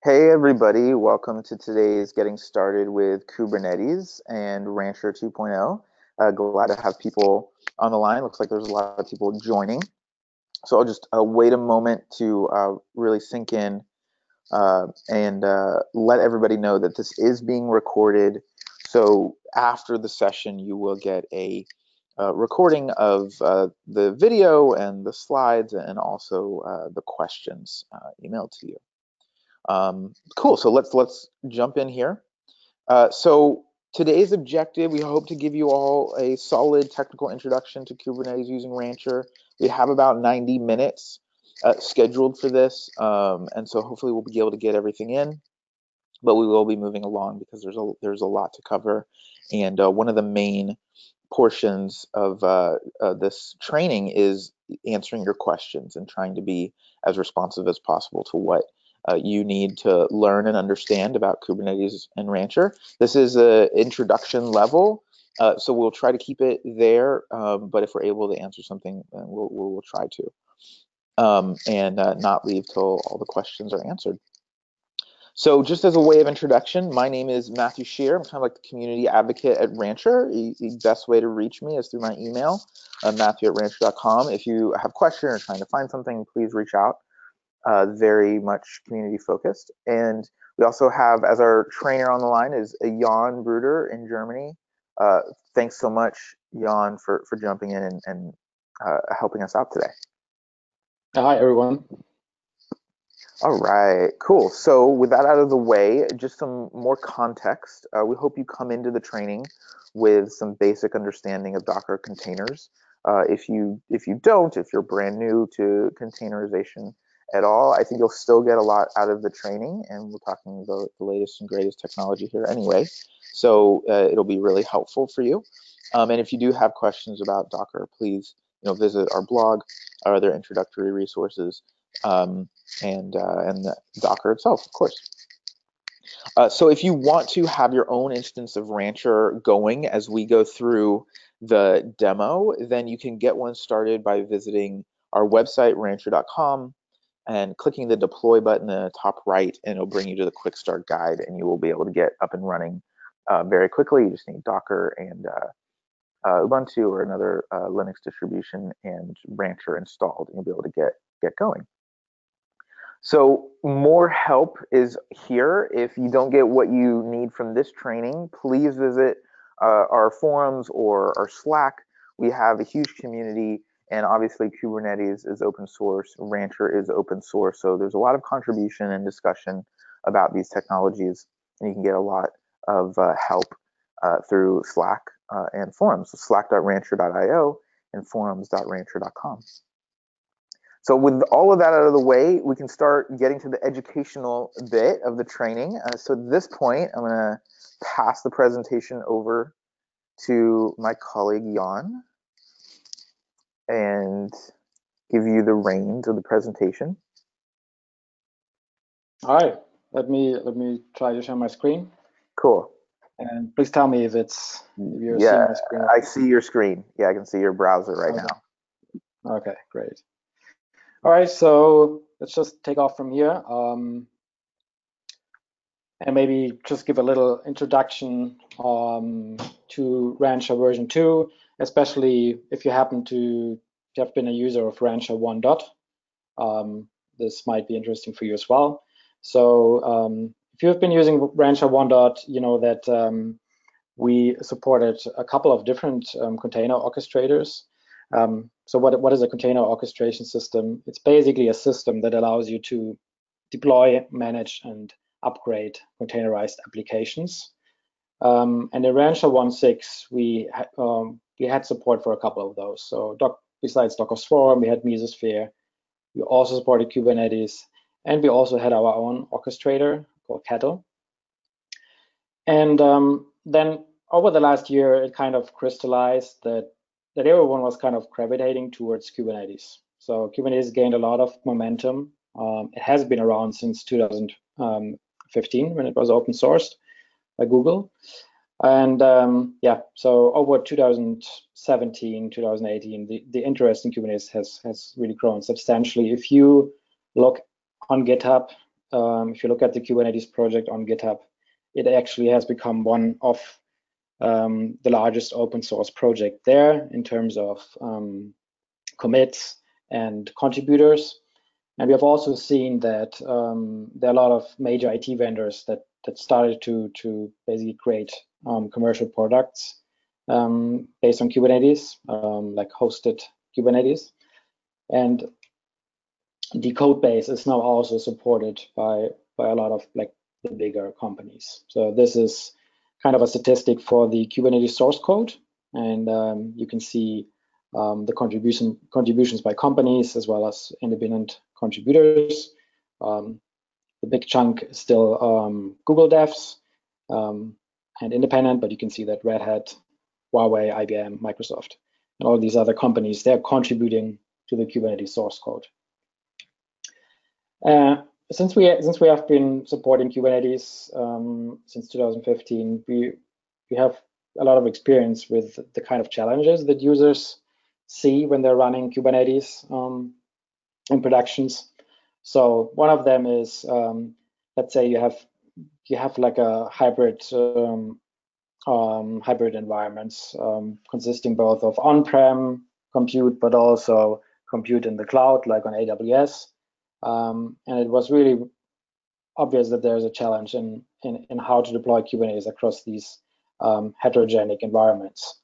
Hey everybody, welcome to today's Getting Started with Kubernetes and Rancher 2.0. Glad to have people on the line. Looks like there's a lot of people joining. So I'll just wait a moment to really sink in and let everybody know that this is being recorded. So after the session, you will get a recording of the video and the slides and also the questions emailed to you. Cool. So let's jump in here. So today's objective, we hope to give you all a solid technical introduction to Kubernetes using Rancher. We have about 90 minutes scheduled for this, and so hopefully we'll be able to get everything in. But we will be moving along because there's a lot to cover, and one of the main portions of this training is answering your questions and trying to be as responsive as possible to what you need to learn and understand about Kubernetes and Rancher. This is an introduction level, so we'll try to keep it there, but if we're able to answer something, then we'll try to, and not leave till all the questions are answered. So just as a way of introduction, my name is Matthew Shear. I'm kind of like the community advocate at Rancher. The best way to reach me is through my email, matthew@rancher.com. If you have questions or trying to find something, please reach out. Very much community focused. And we also have, as our trainer on the line, is Jan Bruder in Germany. Thanks so much, Jan, for jumping in and helping us out today. Hi, everyone. All right, cool. So with that out of the way, just some more context. We hope you come into the training with some basic understanding of Docker containers. If you don't, if you're brand new to containerization at all, I think you'll still get a lot out of the training, and we're talking about the latest and greatest technology here anyway. So it'll be really helpful for you. And if you do have questions about Docker, please visit our blog, our other introductory resources. And the Docker itself, of course. So if you want to have your own instance of Rancher going as we go through the demo, then you can get one started by visiting our website, rancher.com, and clicking the deploy button in the top right, and it'll bring you to the quick start guide, and you will be able to get up and running very quickly. You just need Docker and Ubuntu or another Linux distribution and Rancher installed, and you'll be able to get going. So more help is here. If you don't get what you need from this training, please visit our forums or our Slack. We have a huge community, and obviously Kubernetes is open source, Rancher is open source, so there's a lot of contribution and discussion about these technologies, and you can get a lot of help through Slack and forums, so slack.rancher.io and forums.rancher.com. So with all of that out of the way, we can start getting to the educational bit of the training. So at this point, I'm going to pass the presentation over to my colleague Jan and give you the reins of the presentation. All right, let me try to share my screen. Cool. And please tell me if you're seeing my screen. I see your screen. Yeah, I can see your browser right now. Okay, great. All right, so let's just take off from here and maybe just give a little introduction to Rancher version 2, especially if you happen to have been a user of Rancher 1. This might be interesting for you as well. So if you've been using Rancher 1. You know that we supported a couple of different container orchestrators. So what is a container orchestration system? It's basically a system that allows you to deploy, manage, and upgrade containerized applications. And in Rancher 1.6, we had support for a couple of those. So besides Docker Swarm, we had Mesosphere. We also supported Kubernetes, and we also had our own orchestrator called Kettle. And then over the last year, it kind of crystallized that everyone was kind of gravitating towards Kubernetes. So Kubernetes gained a lot of momentum. It has been around since 2015 when it was open sourced by Google. And yeah, so over 2017, 2018, the interest in Kubernetes has really grown substantially. If you look on GitHub, if you look at the Kubernetes project on GitHub, it actually has become one of the largest open source project there in terms of commits and contributors. And we have also seen that there are a lot of major IT vendors that started to basically create commercial products based on Kubernetes, like hosted Kubernetes. And the code base is now also supported by a lot of like the bigger companies. So this is kind of a statistic for the Kubernetes source code, and you can see the contributions by companies as well as independent contributors. The big chunk is still Google devs and independent, but you can see that Red Hat, Huawei, IBM, Microsoft, and all these other companies, they're contributing to the Kubernetes source code. Since we have been supporting Kubernetes since 2015, we have a lot of experience with the kind of challenges that users see when they're running Kubernetes in productions. So one of them is, let's say you have like a hybrid environments consisting both of on-prem compute but also compute in the cloud, like on AWS. And it was really obvious that there's a challenge in how to deploy Kubernetes across these heterogenic environments.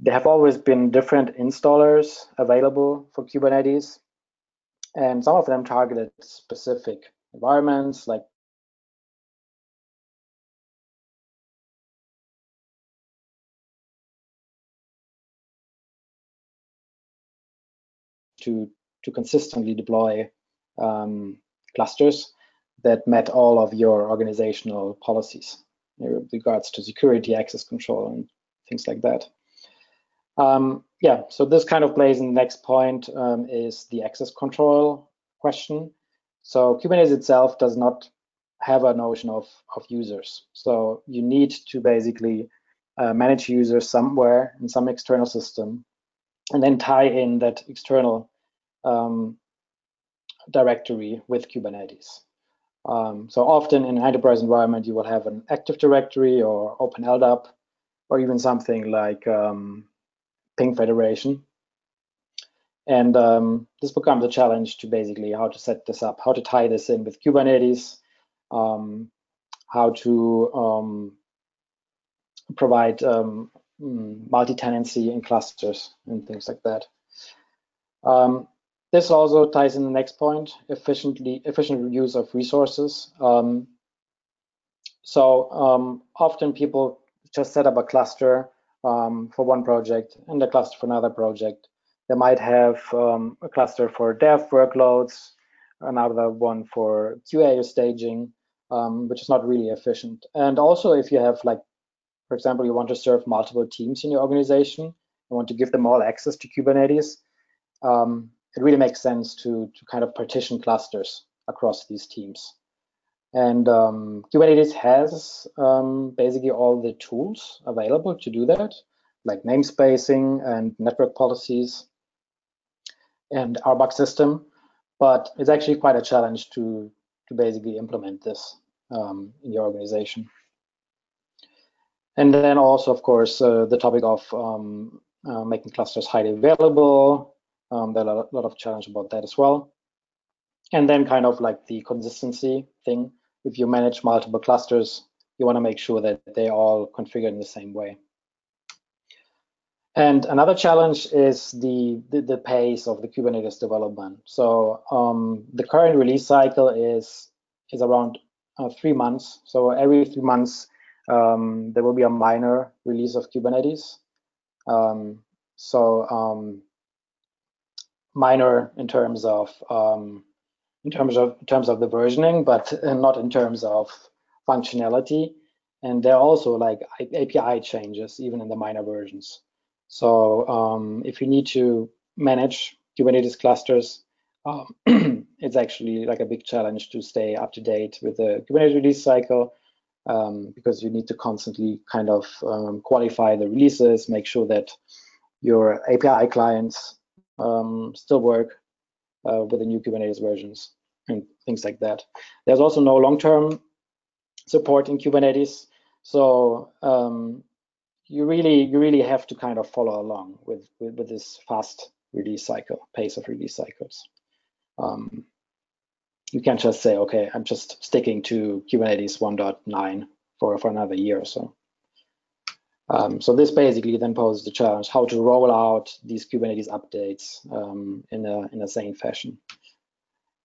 There have always been different installers available for Kubernetes, and some of them targeted specific environments, like to consistently deploy clusters that met all of your organizational policies in regards to security, access control, and things like that. Yeah, so this kind of plays in the next point is the access control question. So Kubernetes itself does not have a notion of users. So you need to basically manage users somewhere in some external system and then tie in that external directory with Kubernetes. So often in an enterprise environment, you will have an Active Directory or Open LDAP, or even something like Ping Federation. And this becomes a challenge to basically how to set this up, how to tie this in with Kubernetes, how to provide multi-tenancy in clusters and things like that. This also ties in the next point, efficient use of resources. Often people just set up a cluster for one project and a cluster for another project. They might have a cluster for dev workloads, another one for QA or staging, which is not really efficient. And also if you have, like, for example, you want to serve multiple teams in your organization, you want to give them all access to Kubernetes, it really makes sense to kind of partition clusters across these teams. And Kubernetes has basically all the tools available to do that, like namespacing and network policies and RBAC system, but it's actually quite a challenge to basically implement this in your organization. And then also, of course, the topic of making clusters highly available. There are a lot of challenge about that as well. And then kind of like the consistency thing. If you manage multiple clusters, you want to make sure that they all configure in the same way. And another challenge is the pace of the Kubernetes development. So the current release cycle is around 3 months. So every 3 months, there will be a minor release of Kubernetes. Minor in terms of the versioning, but not in terms of functionality. And there are also like API changes even in the minor versions. So if you need to manage Kubernetes clusters, it's actually like a big challenge to stay up to date with the Kubernetes release cycle, because you need to constantly kind of qualify the releases, make sure that your API clients still work with the new Kubernetes versions. and things like that. There's also no long-term support in Kubernetes, so you really have to kind of follow along with this fast release cycle, pace of release cycles. You can't just say, okay, I'm just sticking to Kubernetes 1.9 for another year or so. So this basically then poses the challenge how to roll out these Kubernetes updates in a sane fashion.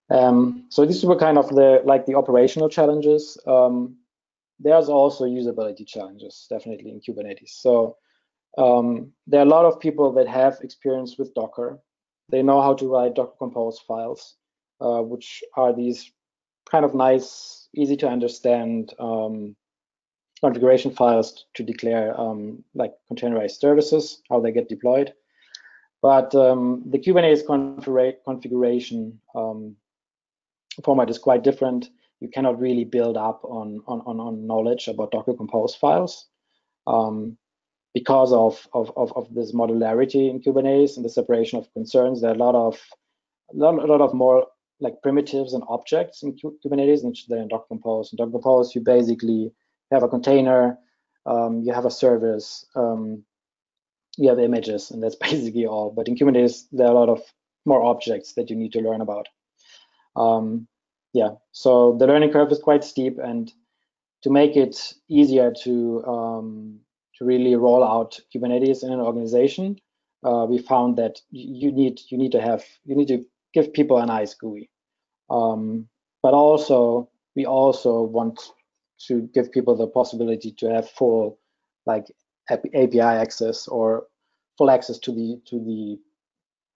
So these were kind of the operational challenges. There's also usability challenges, definitely, in Kubernetes. So there are a lot of people that have experience with Docker. They know how to write Docker Compose files, which are these kind of nice, easy to understand configuration files to declare like containerized services, how they get deployed. But the Kubernetes configuration format is quite different. You cannot really build up on knowledge about Docker Compose files because of this modularity in Kubernetes and the separation of concerns. There are a lot of more like primitives and objects in Kubernetes than in Docker Compose. In Docker Compose, you basically have a container, you have a service, you have images, and that's basically all. But in Kubernetes, there are a lot of more objects that you need to learn about. Yeah, so the learning curve is quite steep, and to make it easier to really roll out Kubernetes in an organization, we found that you need to give people a nice GUI, but also we also want to give people the possibility to have full like API access or full access to the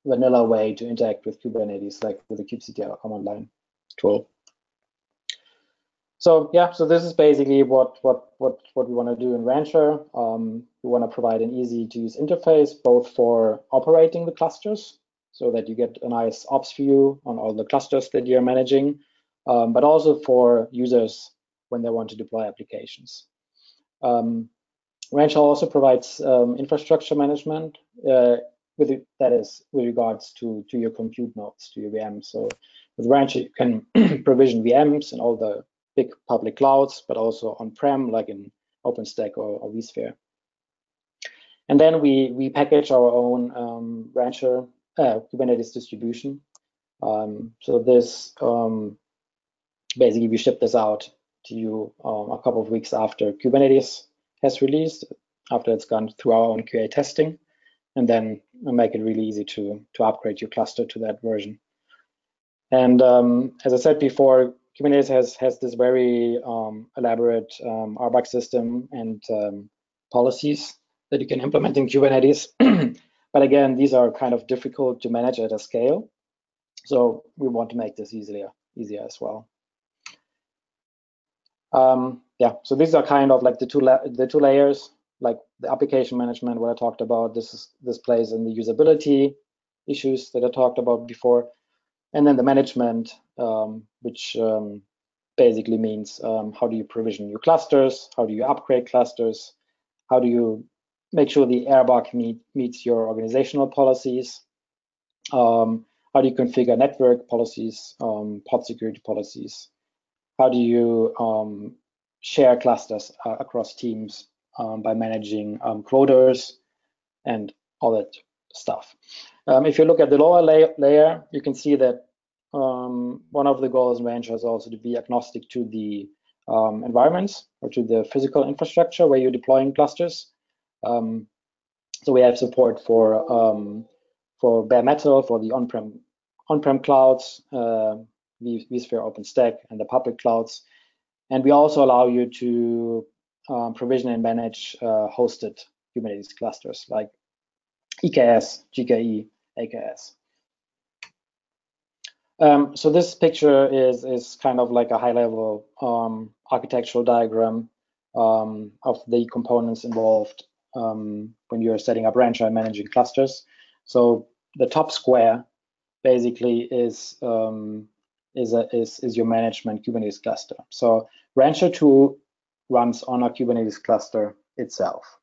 vanilla way to interact with Kubernetes, like with the kubectl command line tool. So yeah, so this is basically what we want to do in Rancher. We want to provide an easy to use interface, both for operating the clusters, so that you get a nice ops view on all the clusters that you're managing, but also for users when they want to deploy applications. Rancher also provides infrastructure management, with regards to your compute nodes, to your VMs. So with Rancher, you can provision VMs and all the big public clouds, but also on-prem, like in OpenStack or vSphere. And then we package our own Rancher Kubernetes distribution. So this basically we ship this out to you a couple of weeks after Kubernetes has released, after it's gone through our own QA testing, and then make it really easy to upgrade your cluster to that version. And as I said before, Kubernetes has this very elaborate RBAC system and policies that you can implement in Kubernetes. But again, these are kind of difficult to manage at a scale. So we want to make this easier as well. Yeah, so these are kind of like the two layers, like the application management, what I talked about. This plays in the usability issues that I talked about before. And then the management, which basically means how do you provision your clusters? How do you upgrade clusters? How do you make sure the RBAC meets your organizational policies? How do you configure network policies, pod security policies? How do you share clusters across teams by managing quotas and all that stuff? If you look at the lower layer, you can see that one of the goals in Rancher is also to be agnostic to the environments or to the physical infrastructure where you're deploying clusters. So we have support for bare metal, for the on-prem clouds, vSphere, OpenStack, and the public clouds. And we also allow you to provision and manage hosted Kubernetes clusters like EKS, GKE, AKS. So this picture is kind of like a high-level architectural diagram of the components involved when you're setting up Rancher and managing clusters. So the top square basically is your management Kubernetes cluster. So Rancher 2 runs on a Kubernetes cluster itself.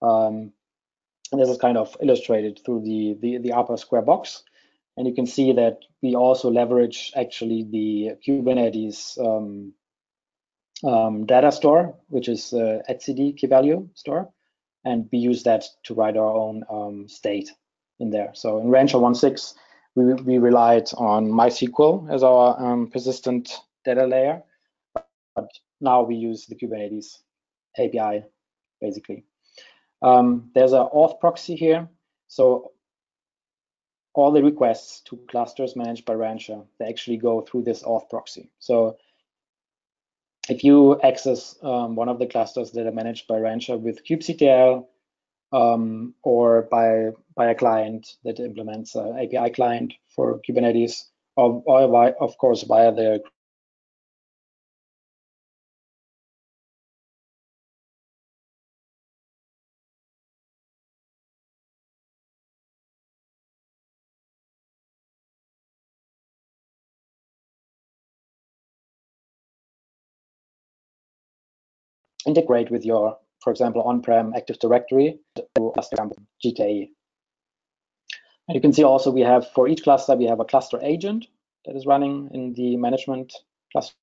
And this is kind of illustrated through the upper square box. And you can see that we also leverage actually the Kubernetes data store, which is etcd key value store. And we use that to write our own state in there. So in Rancher 1.6, we relied on MySQL as our persistent data layer. But now we use the Kubernetes API, basically. There's an auth proxy here. So all the requests to clusters managed by Rancher, they actually go through this auth proxy. So if you access one of the clusters that are managed by Rancher with kubectl, or by a client that implements an API client for Kubernetes, or of course via the integrate with your, for example, on-prem Active Directory to GKE. And you can see also we have, for each cluster, we have a cluster agent that is running in the management cluster,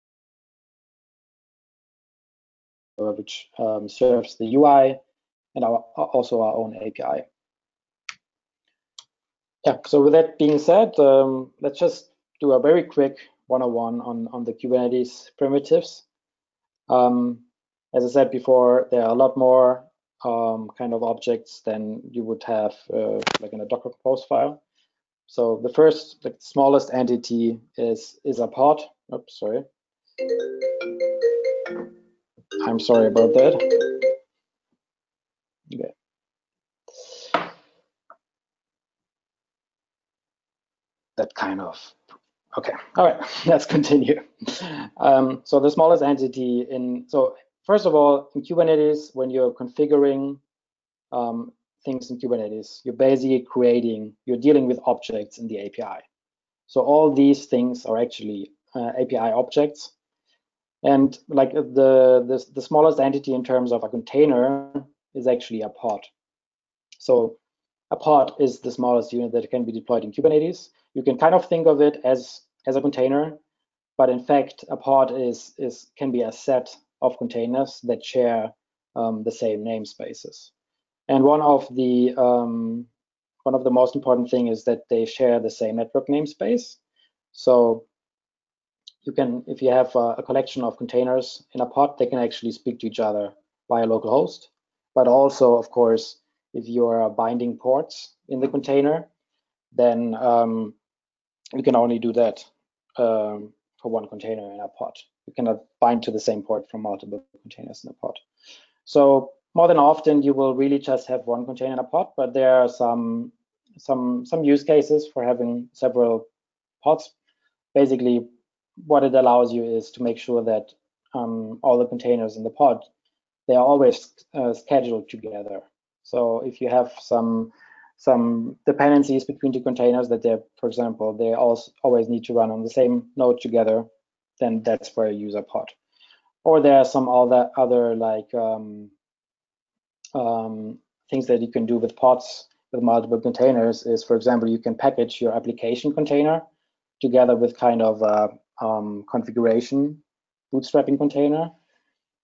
which serves the UI and also our own API. Yeah, so with that being said, let's just do a very quick 101 on the Kubernetes primitives. As I said before, there are a lot more kind of objects than you would have like in a Docker Compose file. So the first, the smallest entity is a pod. Oops, sorry. I'm sorry about that. Okay. That kind of, okay. All right, let's continue. So the smallest entity so first of all, in Kubernetes, when you're configuring things in Kubernetes, you're basically you're dealing with objects in the API. So all these things are actually API objects. And like the smallest entity in terms of a container is actually a pod. So a pod is the smallest unit that can be deployed in Kubernetes. You can kind of think of it as a container, but in fact, a pod can be a set of containers that share the same namespaces. And one of the most important thing is that they share the same network namespace. So you can, if you have a collection of containers in a pod, they can actually speak to each other via localhost. But also, of course, if you are binding ports in the container, then you can only do that for one container in a pod. You cannot bind to the same port from multiple containers in a pod. So more than often, you will really just have one container in a pod, but there are some use cases for having several pods. Basically, what it allows you is to make sure that all the containers in the pod, they are always scheduled together. So if you have some dependencies between the containers that they're, for example, they always need to run on the same node together, then that's where you use a pod. Or there are some other like things that you can do with pods with multiple containers is, for example, you can package your application container together with kind of a configuration bootstrapping container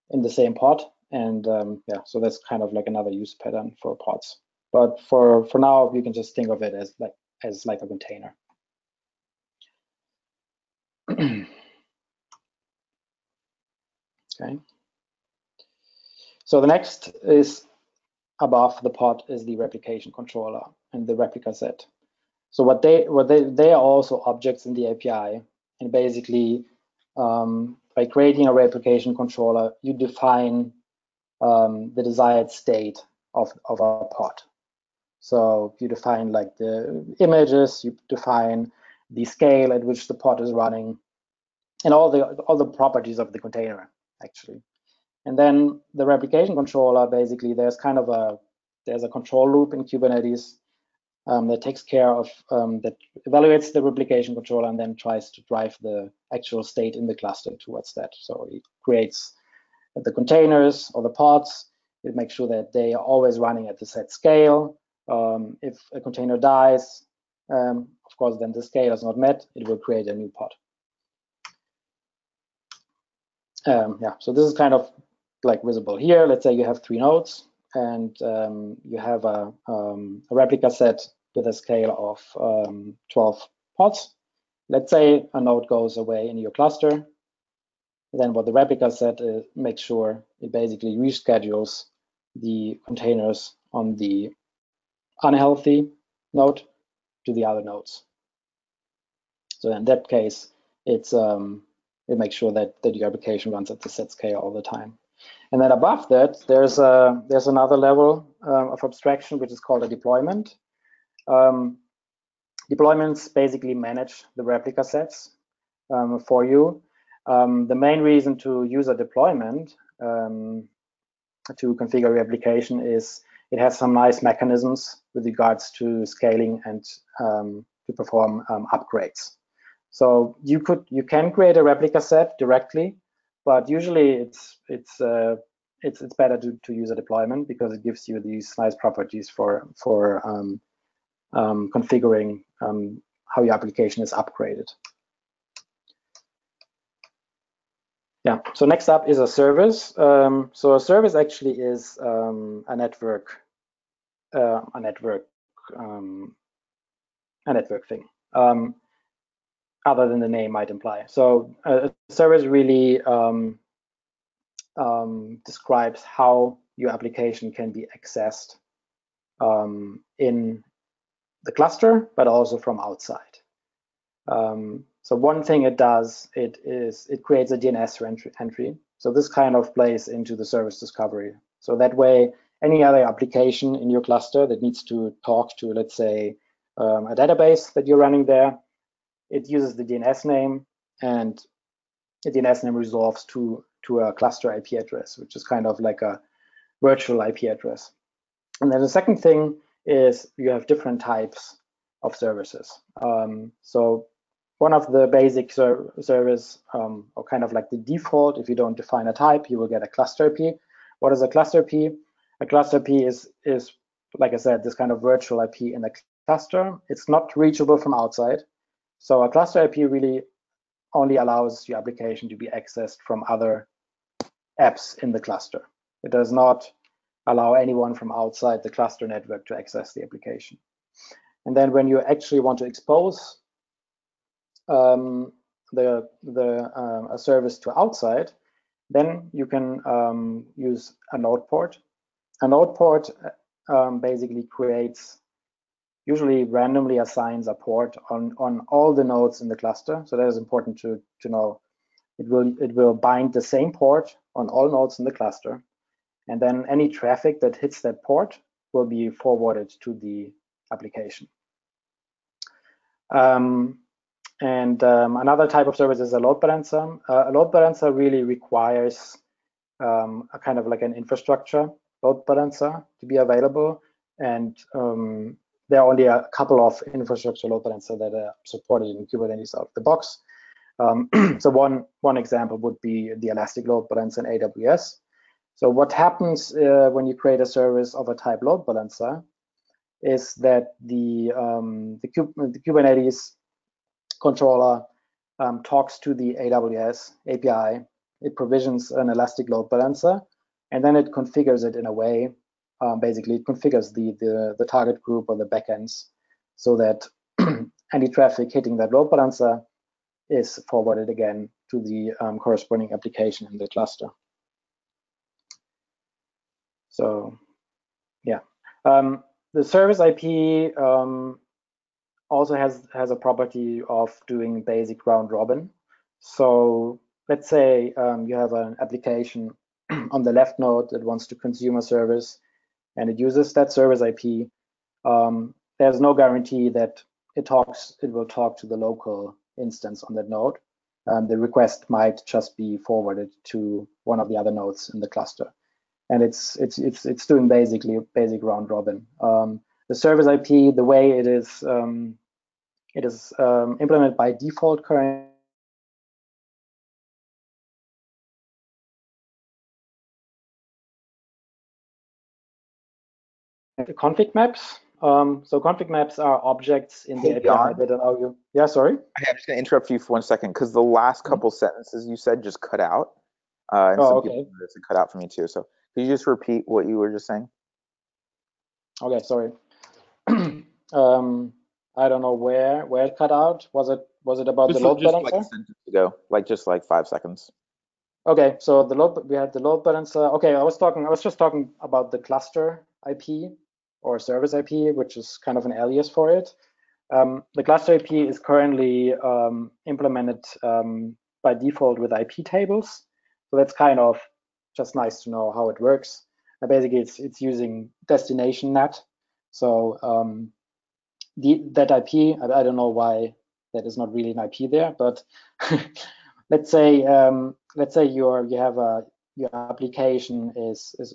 in the same pod. And yeah, so that's kind of like another use pattern for pods. But for now, you can just think of it as like a container. Okay. So the next is above the pod is the replication controller and the replica set. So they are also objects in the API, and basically by creating a replication controller, you define the desired state of a pod. So you define like the images, you define the scale at which the pod is running, and all the properties of the container actually. And then the replication controller, basically, there's a control loop in Kubernetes that takes care of that evaluates the replication controller and then tries to drive the actual state in the cluster towards that. So it creates the containers or the pods. It makes sure that they are always running at the set scale. If a container dies, of course, then the scale is not met, it will create a new pod. Yeah, so this is kind of like visible here. Let's say you have 3 nodes, and you have a replica set with a scale of 12 pods. Let's say a node goes away in your cluster. Then what the replica set is, makes sure it basically reschedules the containers on the unhealthy node to the other nodes. So in that case, it makes sure that your application runs at the set scale all the time. And then above that, there's another level of abstraction, which is called a deployment. Deployments basically manage the replica sets for you. The main reason to use a deployment to configure your application is it has some nice mechanisms with regards to scaling and to perform upgrades. So you can create a replica set directly, but usually it's better to use a deployment because it gives you these nice properties for configuring how your application is upgraded. Yeah. So next up is a service. So a service actually is a network thing. Other than the name might imply. So a service really describes how your application can be accessed in the cluster, but also from outside. So one thing it does, it creates a DNS entry. So this kind of plays into the service discovery. So that way, any other application in your cluster that needs to talk to, let's say, a database that you're running there, it uses the DNS name, and the DNS name resolves to a cluster IP address, which is kind of like a virtual IP address. And then the second thing is you have different types of services. So one of the basic service, or kind of like the default, if you don't define a type, you will get a cluster IP. What is a cluster IP? A cluster IP is like I said, this kind of virtual IP in a cluster. It's not reachable from outside. So a cluster IP really only allows your application to be accessed from other apps in the cluster. It does not allow anyone from outside the cluster network to access the application. And then when you actually want to expose a service to outside, then you can use a node port. A node port basically creates, usually randomly assigns a port on all the nodes in the cluster. So that is important to know. It will bind the same port on all nodes in the cluster, and then any traffic that hits that port will be forwarded to the application. Another type of service is a load balancer. A load balancer really requires a kind of like an infrastructure load balancer to be available, and there are only a couple of infrastructure load balancers that are supported in Kubernetes out of the box. So one example would be the Elastic load balancer in AWS. So what happens when you create a service of a type load balancer is that the Kubernetes controller talks to the AWS API. It provisions an Elastic load balancer, and then it configures it in a way. Basically, it configures the target group or the backends so that any traffic hitting that load balancer is forwarded again to the corresponding application in the cluster. So, yeah, the service IP also has a property of doing basic round robin. So let's say you have an application on the left node that wants to consume a service, and it uses that service IP. There's no guarantee that it will talk to the local instance on that node. The request might just be forwarded to one of the other nodes in the cluster, and it's doing basically basic round robin. The service IP, the way it is implemented by default currently. The config maps. So config maps are objects in the Hey, API John, that allow you. Yeah, sorry. I'm just going to interrupt you for 1 second because the last Mhm. couple sentences you said just cut out, and Oh, some people okay. noticed it cut out for me too. So could you just repeat what you were just saying? Okay, sorry. I don't know where it cut out. Was it about the load Just like a balancer? sentence ago, like just like 5 seconds. Okay, so we had the load balancer. Okay, I was just talking about the cluster IP or service IP, which is kind of an alias for it. The cluster IP is currently implemented by default with IP tables. So that's kind of just nice to know how it works. And basically, it's using destination net. So that IP, I don't know why that is not really an IP there, but let's say your application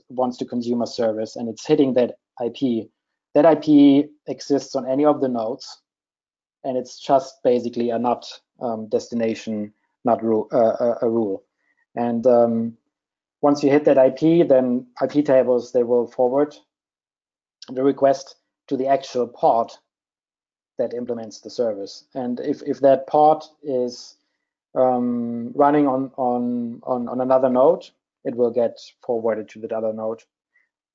wants to consume a service and it's hitting that IP. That IP exists on any of the nodes, and it's just basically a not destination, not rule, a rule. And once you hit that IP, then IP tables, they will forward the request to the actual pod that implements the service. And if that pod is running on another node, it will get forwarded to the other node.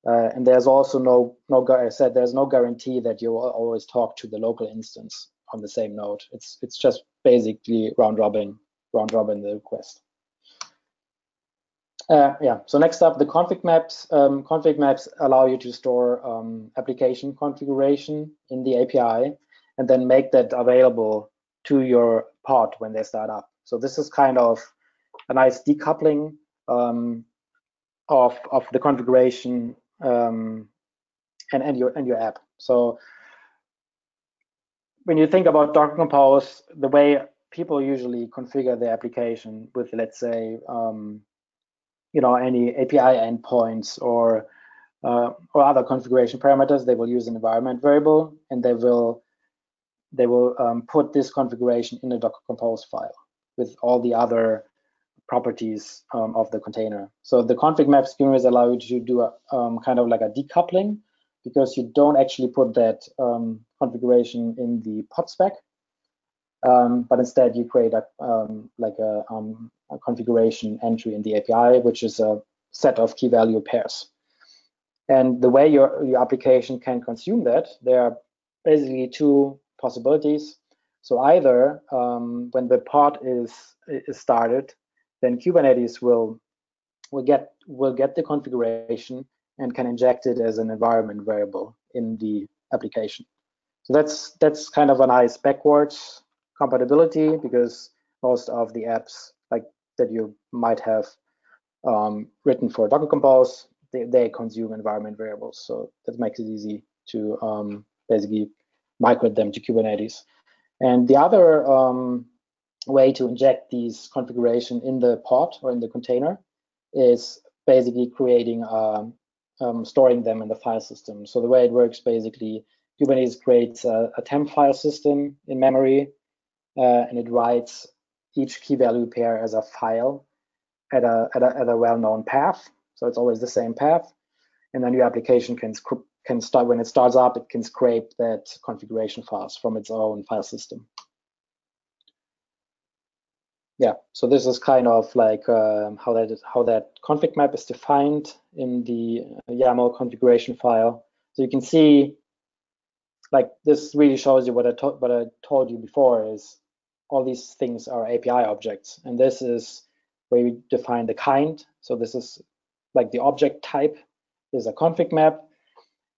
And there's also I said there's no guarantee that you will always talk to the local instance on the same node. It's just basically round robin the request. Yeah. So next up, the config maps. Config maps allow you to store application configuration in the API and then make that available to your pod when they start up. So this is kind of a nice decoupling of the configuration and your app. So when you think about Docker Compose, the way people usually configure their application with, let's say, any API endpoints or other configuration parameters, they will use an environment variable, and they will put this configuration in a Docker Compose file with all the other properties of the container. So the config maps allow you to do a kind of like a decoupling, because you don't actually put that configuration in the pod spec, but instead you create a configuration entry in the API, which is a set of key value pairs. And the way your application can consume that, there are basically two possibilities. So either when the pod is started, then Kubernetes will get the configuration and can inject it as an environment variable in the application. So that's kind of a nice backwards compatibility, because most of the apps like that you might have written for Docker Compose, they consume environment variables. So that makes it easy to basically migrate them to Kubernetes. And the other way to inject these configuration in the pod or in the container is basically creating storing them in the file system. So the way it works, basically, Kubernetes creates a temp file system in memory, and it writes each key value pair as a file at a well-known path. So it's always the same path. And then your application can start, when it starts up, it can scrape that configuration files from its own file system. Yeah, so this is kind of like how that config map is defined in the YAML configuration file. So you can see, like, this really shows you what I told you before, is all these things are API objects, and this is where we define the kind. So this is like the object type is a config map,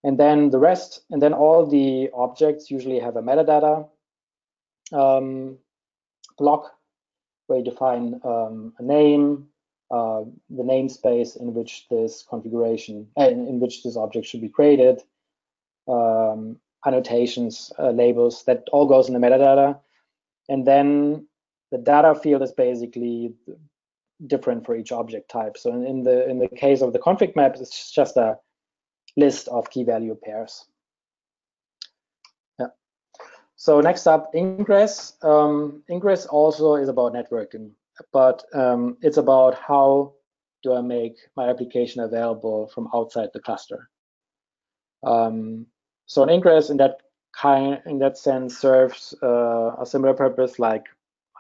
and then the rest, and then all the objects usually have a metadata block, where you define a name, the namespace in which this configuration, in which this object should be created, annotations, labels, that all goes in the metadata. And then the data field is basically different for each object type. So in the case of the config maps, it's just a list of key value pairs. Yeah. So next up, Ingress. Ingress also is about networking, but it's about how do I make my application available from outside the cluster. So an ingress in that sense serves a similar purpose like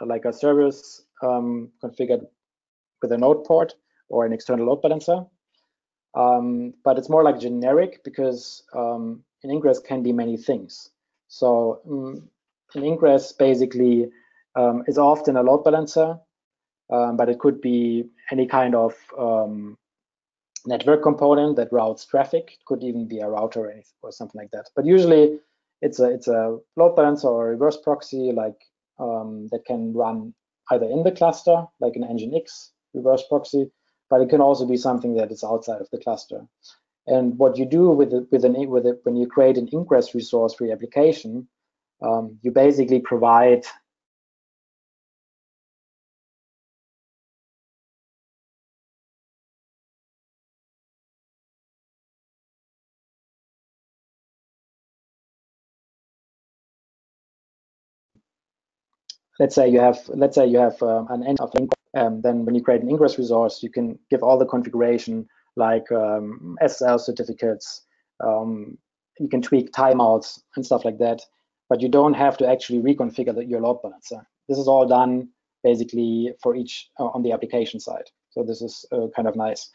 a service configured with a node port or an external load balancer. But it's more like generic because an ingress can be many things. So an ingress basically is often a load balancer, but it could be any kind of network component that routes traffic. It could even be a router or something like that. But usually it's a load balancer or a reverse proxy like that can run either in the cluster, like an Nginx reverse proxy, but it can also be something that is outside of the cluster. And what you do when you create an ingress resource for your application, you basically provide let's say you have an end of link. Then when you create an ingress resource, you can give all the configuration like SSL certificates. You can tweak timeouts and stuff like that, but you don't have to actually reconfigure your load balancer. This is all done basically for each on the application side. So this is kind of nice.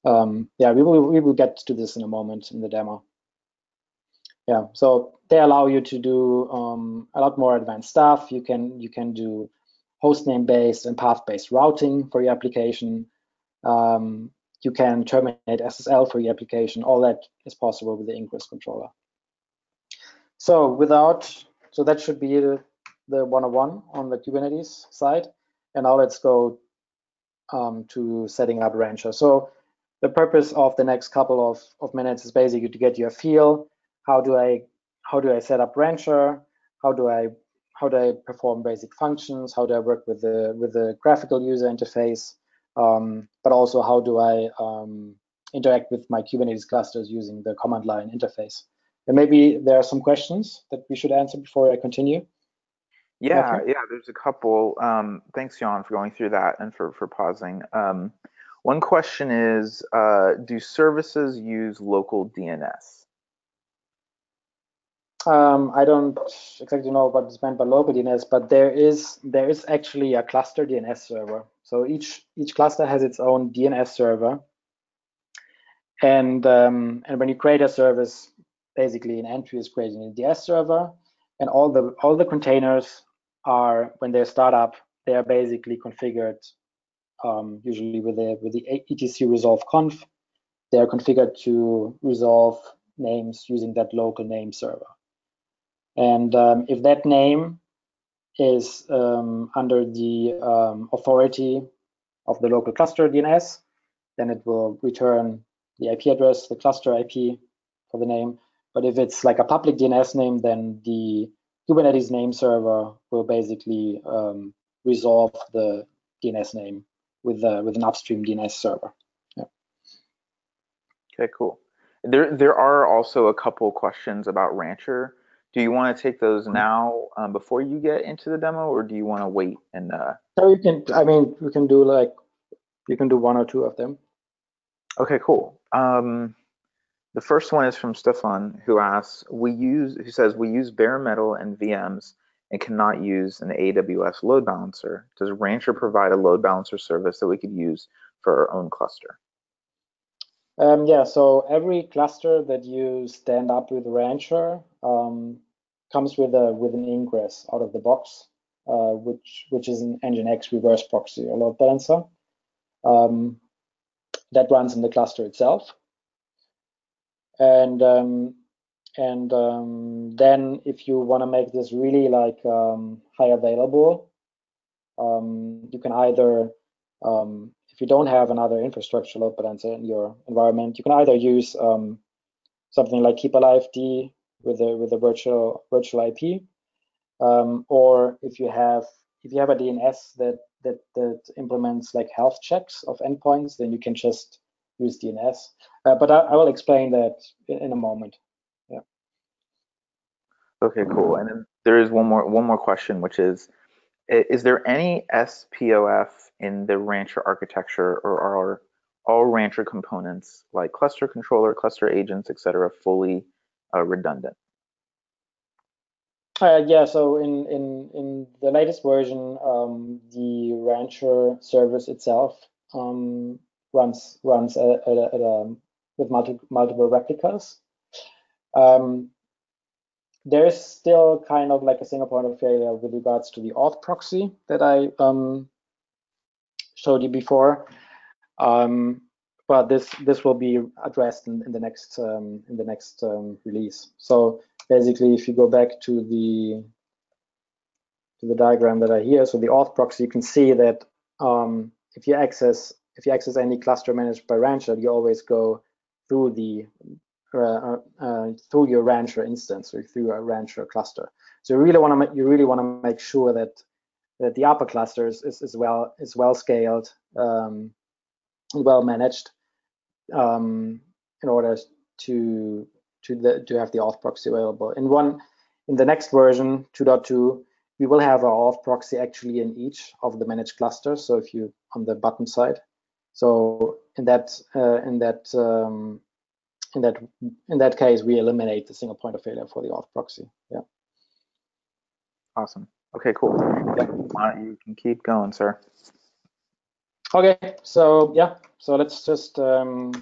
Yeah, we will get to this in a moment in the demo. Yeah, so they allow you to do a lot more advanced stuff. You can do hostname based and path based routing for your application. You can terminate SSL for your application. All that is possible with the Ingress controller. So that should be the 101 on the Kubernetes side. And now let's go to setting up Rancher. So the purpose of the next couple of minutes is basically to get you a feel. How do I set up Rancher? How do I perform basic functions? How do I work with the graphical user interface? But also how do I interact with my Kubernetes clusters using the command line interface? And maybe there are some questions that we should answer before I continue. Yeah, Matthew? yeah, there's a couple. Thanks, Jan, for going through that and for pausing. One question is, do services use local DNS? I don't exactly know what is meant by local DNS, but there is actually a cluster DNS server. So each cluster has its own DNS server, and when you create a service, basically an entry is created in a DNS server, and all the containers are, when they start up, they are basically configured usually with the etc resolve conf. They are configured to resolve names using that local name server. And if that name is under the authority of the local cluster DNS, then it will return the IP address, the cluster IP for the name. But if it's like a public DNS name, then the Kubernetes name server will basically resolve the DNS name with an upstream DNS server. Yeah. Okay, cool. There are also a couple questions about Rancher. Do you want to take those now before you get into the demo, or do you want to wait and? So you can, I mean, you can do one or two of them. Okay, cool. The first one is from Stefan, who asks, who says we use bare metal and VMs and cannot use an AWS load balancer. Does Rancher provide a load balancer service that we could use for our own cluster? Yeah, so every cluster that you stand up with Rancher comes with an ingress out of the box, which is an Nginx reverse proxy or load balancer that runs in the cluster itself. And then if you want to make this really like high available, you can either if you don't have another infrastructure load balancer in your environment, you can either use something like Keep Alive D with a virtual IP, or if you have a DNS that implements like health checks of endpoints, then you can just use DNS. But I will explain that in a moment. Yeah. Okay, cool. And then there is one more question, which is there any SPOF in the Rancher architecture, or are all Rancher components like cluster controller, cluster agents, etc., fully redundant? Yeah, so in the latest version, the Rancher service itself runs with multiple replicas. There is still kind of like a single point of failure with regards to the auth proxy that I showed you before, but this will be addressed in the next release. So basically, if you go back to the diagram that I here, so the auth proxy, you can see that if you access any cluster managed by Rancher, you always go through the through your Rancher instance or through a Rancher cluster. So you really want to make sure that the upper clusters is well scaled, well managed, in order to have the auth proxy available. In the next version 2.2, we will have our auth proxy actually in each of the managed clusters. So if you on the bottom side, so in that case, we eliminate the single point of failure for the auth proxy. Yeah. Awesome. Okay, cool. You can keep going, sir. Okay, so yeah, so let's just go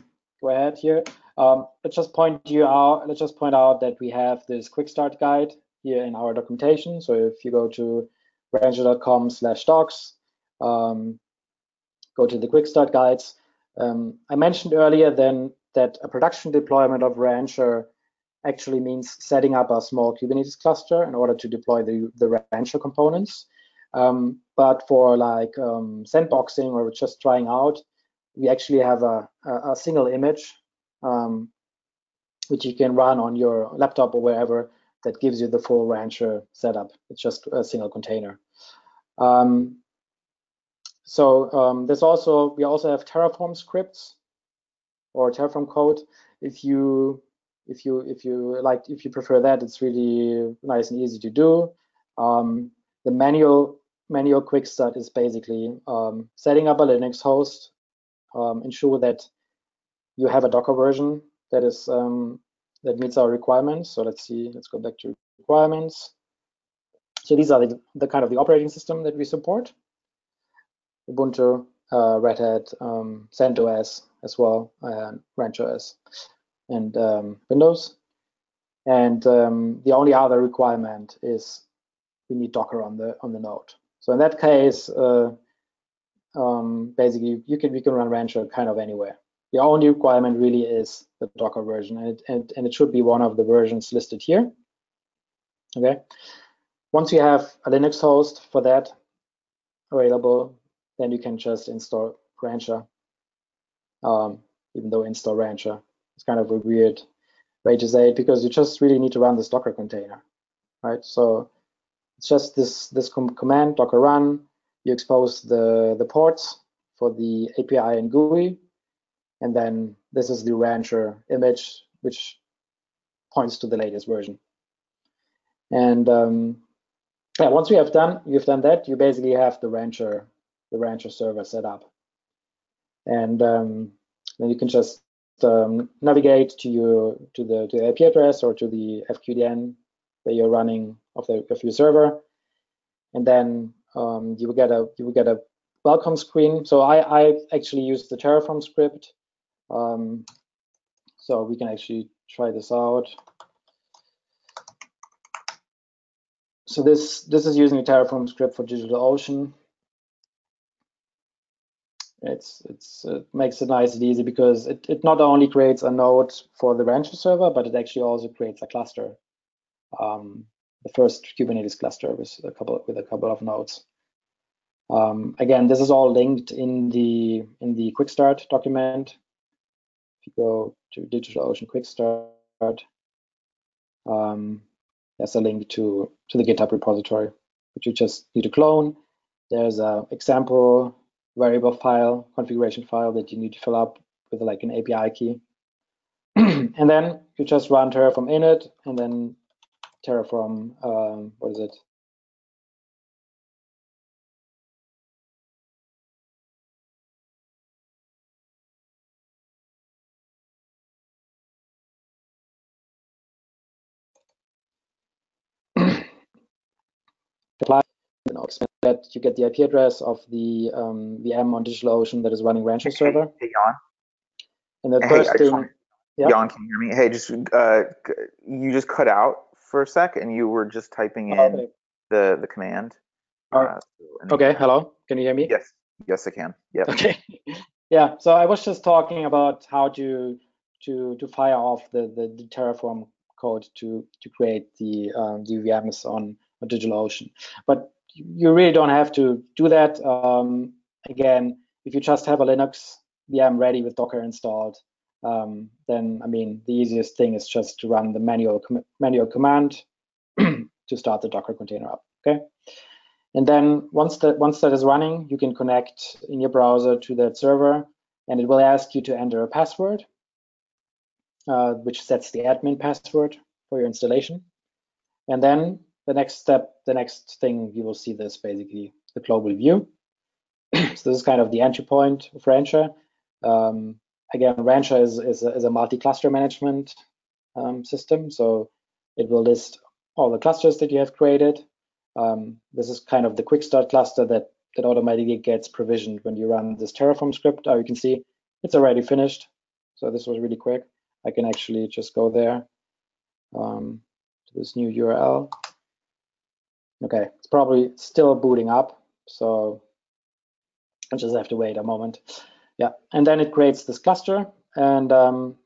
ahead here. Let's just point out that we have this quick start guide here in our documentation. So if you go to rancher.com/docs, go to the quick start guides. I mentioned earlier then that a production deployment of Rancher actually means setting up a small Kubernetes cluster in order to deploy the Rancher components. But for like sandboxing or just trying out, we actually have a single image which you can run on your laptop or wherever that gives you the full Rancher setup. It's just a single container. There's also we also have Terraform scripts or Terraform code. If you prefer that, it's really nice and easy to do. The manual quick start is basically setting up a Linux host, ensure that you have a Docker version that is that meets our requirements. So let's go back to requirements. So these are the kind of the operating system that we support: Ubuntu, Red Hat, CentOS as well, Rancher OS, and Windows. And the only other requirement is we need Docker on the node. So in that case, basically we can run Rancher kind of anywhere. The only requirement really is the Docker version, and it should be one of the versions listed here. Okay. Once you have a Linux host for that available, then you can just install Rancher. Even though install Rancher is kind of a weird way to say it, because you just really need to run this Docker container, right? So it's just this command docker run. You expose the ports for the API and GUI, and then this is the Rancher image, which points to the latest version. And yeah, once you've done that, you basically have the Rancher server set up, and then you can just navigate to the IP address or to the FQDN that you're running of your server, and then you will get a welcome screen. So I actually use the Terraform script, so we can actually try this out. So this is using a Terraform script for DigitalOcean. It makes it nice and easy because it not only creates a node for the Rancher server, but it actually also creates a cluster, the first Kubernetes cluster with a couple of nodes. Again, this is all linked in the quick start document. If you go to DigitalOcean quick start, there's a link to the GitHub repository, which you just need to clone. There's an example variable file, configuration file that you need to fill up with like an API key. And then you just run Terraform init and then Terraform, what is it? apply, expand that, you get the IP address of the VM on DigitalOcean that is running Rancher server. Hey, Jan. And the Hey, first I just thing, want yeah. Jan, can you hear me? Hey, just you just cut out for a sec, and you were just typing in Okay. the command. Okay. Hello. Can you hear me? Yes, yes, I can. Yep. Okay. Yeah. So I was just talking about how to fire off the Terraform code to create the VMs on DigitalOcean, but you really don't have to do that. Again, if you just have a Linux VM ready with Docker installed, then I mean the easiest thing is just to run the manual command to start the Docker container up. Okay. And then once that is running, you can connect in your browser to that server, and it will ask you to enter a password, which sets the admin password for your installation. And then the next step, the next thing you will see this basically the global view. So this is kind of the entry point of Rancher. Again, Rancher is a multi-cluster management system, so it will list all the clusters that you have created. This is kind of the quick start cluster that automatically gets provisioned when you run this Terraform script. You can see it's already finished. So this was really quick. I can actually just go there to this new URL. Okay, it's probably still booting up, so I just have to wait a moment. Yeah, and then it creates this cluster. And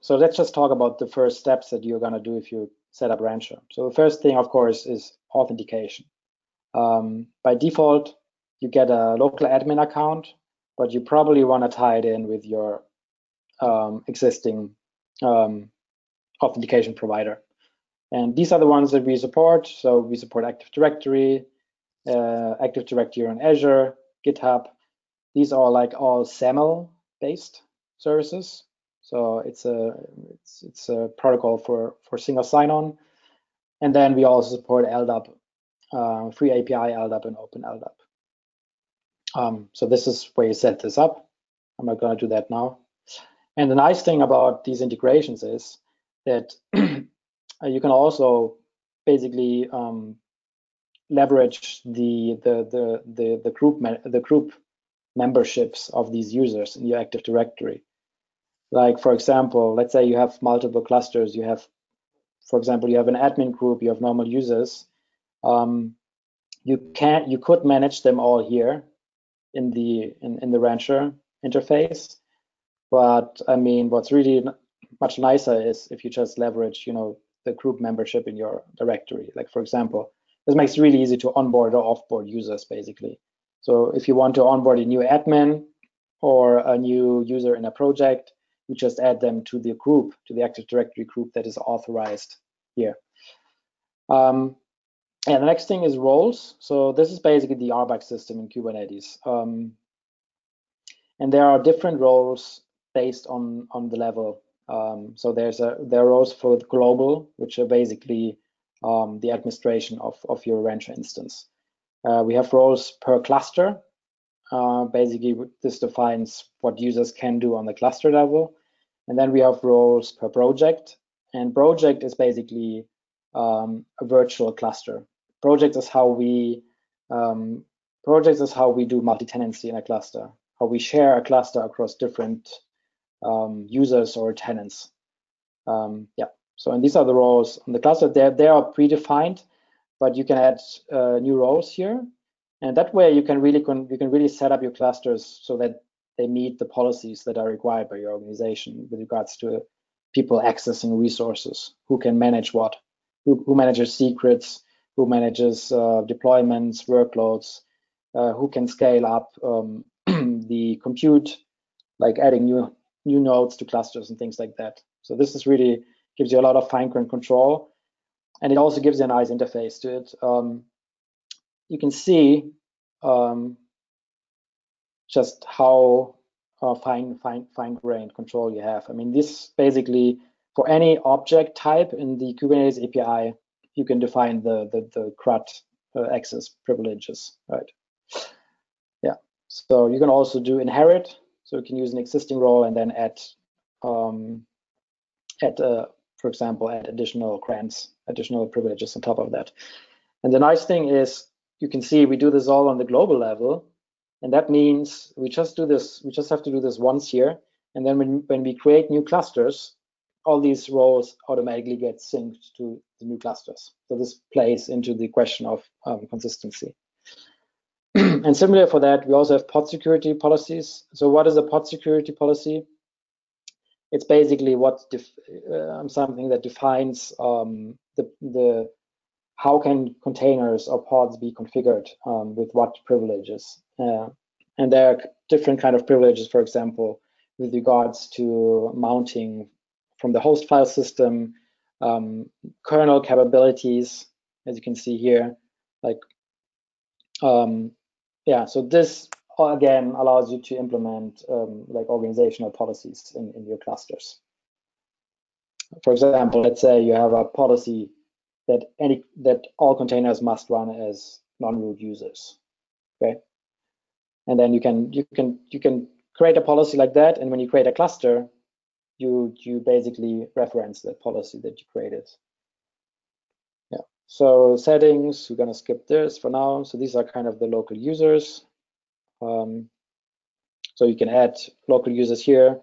so let's just talk about the first steps that you're going to do if you set up Rancher. So the first thing, of course, is authentication. By default, you get a local admin account, but you probably want to tie it in with your existing authentication provider. And these are the ones that we support. So we support Active Directory on Azure, GitHub. These are like all SAML-based services. So it's a protocol for single sign-on. And then we also support LDAP, free API LDAP and Open LDAP. So this is where you set this up. I'm not going to do that now. And the nice thing about these integrations is that you can also basically leverage the group memberships of these users in your Active Directory. Like, for example, let's say you have multiple clusters. You have, for example, you have an admin group, you have normal users. You could manage them all here in the Rancher interface. But I mean, what's really much nicer is if you just leverage, the group membership in your directory. Like, for example, this makes it really easy to onboard or offboard users, basically. So if you want to onboard a new admin or a new user in a project, you just add them to the group, to the Active Directory group that is authorized here. And the next thing is roles. So this is basically the RBAC system in Kubernetes. And there are different roles based on the level. So there are roles for the global, which are basically the administration of your Rancher instance. We have roles per cluster. Basically, this defines what users can do on the cluster level. And then we have roles per project. And project is basically a virtual cluster. Project is how we do multi-tenancy in a cluster, how we share a cluster across different users or tenants. Yeah. So, and these are the roles on the cluster. They are predefined, but you can add new roles here, and that way you can really set up your clusters so that they meet the policies that are required by your organization with regards to people accessing resources, who can manage what, who manages secrets, who manages deployments, workloads, who can scale up the compute, like adding new nodes to clusters and things like that. So this is really gives you a lot of fine-grained control, and it also gives you a nice interface to it. You can see just how fine-grained control you have. I mean, this basically for any object type in the Kubernetes API, you can define the CRUD access privileges, right? Yeah. So you can also do inherit. So you can use an existing role and then add, for example, add additional grants, additional privileges on top of that. And the nice thing is you can see we do this all on the global level, and that means we just do this. We just have to do this once here, and then when we create new clusters, all these rows automatically get synced to the new clusters. So this plays into the question of consistency. And similar for that, we also have pod security policies. So what is a pod security policy? It's basically something that defines how can containers or pods be configured with what privileges. And there are different kind of privileges, for example, with regards to mounting from the host file system, kernel capabilities, as you can see here, like, yeah, so this again allows you to implement like organizational policies in your clusters. For example, let's say you have a policy that all containers must run as non-root users. Okay, and then you can create a policy like that, and when you create a cluster, you basically reference that policy that you created. Yeah. So settings, we're gonna skip this for now. So these are kind of the local users. So you can add local users here.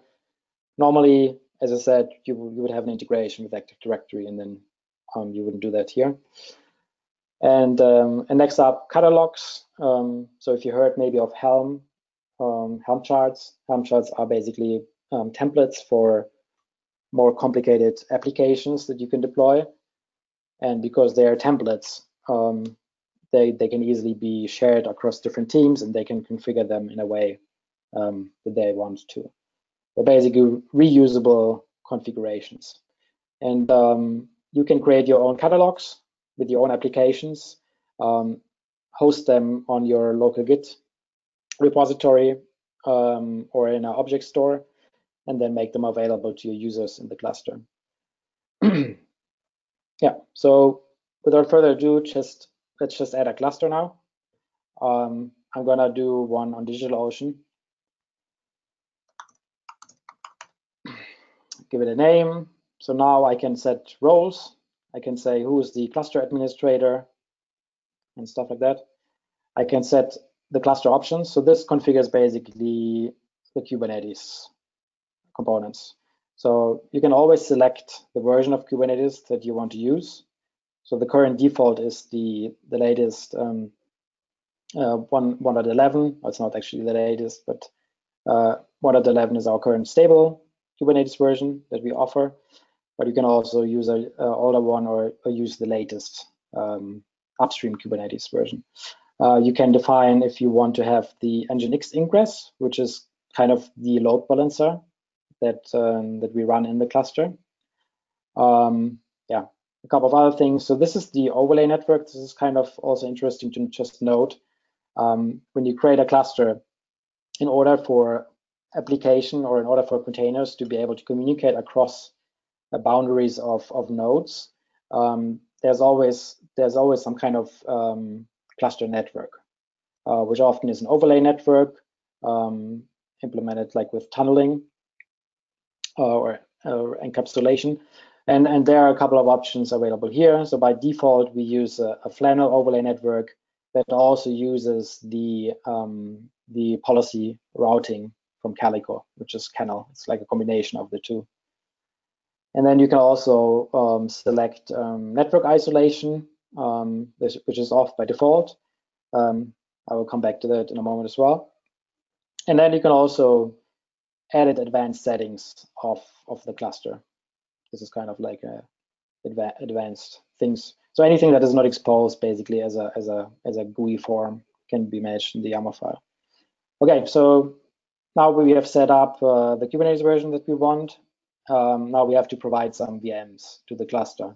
Normally, as I said, you would have an integration with Active Directory, and then you wouldn't do that here. And next up, catalogs. So if you heard maybe of Helm, Helm charts. Helm charts are basically templates for more complicated applications that you can deploy. And because they are templates, they can easily be shared across different teams, and they can configure them in a way that they want to. They're basically reusable configurations. And you can create your own catalogs with your own applications, host them on your local Git repository or in an object store, and then make them available to your users in the cluster. Yeah, so without further ado, let's just add a cluster now. I'm gonna do one on DigitalOcean. Give it a name. So now I can set roles. I can say who is the cluster administrator and stuff like that. I can set the cluster options. So this configures basically the Kubernetes components. So you can always select the version of Kubernetes that you want to use. So the current default is the latest 1.11. It's not actually the latest, but 1.11 is our current stable Kubernetes version that we offer. But you can also use an older one or use the latest upstream Kubernetes version. You can define if you want to have the Nginx ingress, which is kind of the load balancer that we run in the cluster. Yeah, a couple of other things. So this is the overlay network. This is kind of also interesting to just note. When you create a cluster, in order for application or in order for containers to be able to communicate across the boundaries of nodes, there's always some kind of cluster network, which often is an overlay network implemented like with tunneling or encapsulation. And there are a couple of options available here. So by default, we use a flannel overlay network that also uses the policy routing from Calico, which is Kennel. It's like a combination of the two. And then you can also select network isolation, which is off by default. I will come back to that in a moment as well. And then you can also edit advanced settings of the cluster. This is kind of like advanced things. So anything that is not exposed basically as a GUI form can be managed in the YAML file. Okay, so now we have set up the Kubernetes version that we want. Now we have to provide some VMs to the cluster.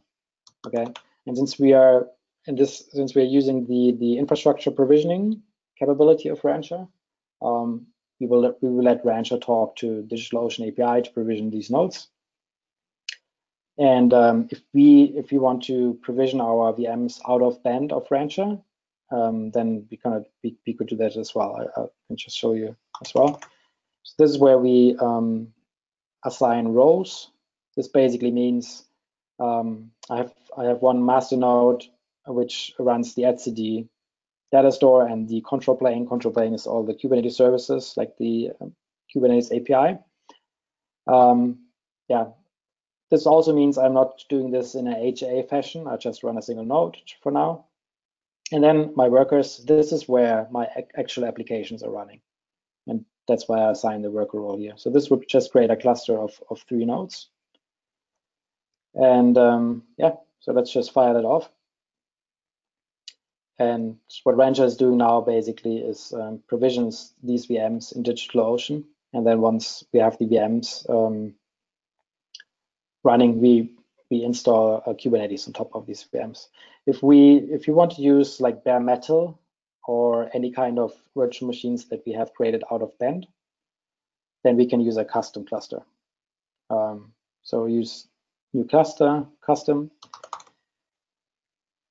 Okay, and since we are using the infrastructure provisioning capability of Rancher, we will let Rancher talk to DigitalOcean API to provision these nodes. And if we want to provision our VMs out of band of Rancher, then we could do that as well. I can just show you as well. So this is where we assign roles. This basically means I have one master node which runs the etcd data store and the control plane. Control plane is all the Kubernetes services, like the Kubernetes API. Yeah, this also means I'm not doing this in a HA fashion. I just run a single node for now. And then my workers, this is where my actual applications are running. And that's why I assign the worker role here. So this would just create a cluster of 3 nodes. And yeah, so let's just fire that off. And what Rancher is doing now basically is provisions these VMs in DigitalOcean. And then once we have the VMs running, we install Kubernetes on top of these VMs. If you want to use like bare metal or any kind of virtual machines that we have created out of Bend, then we can use a custom cluster. So use new cluster, custom.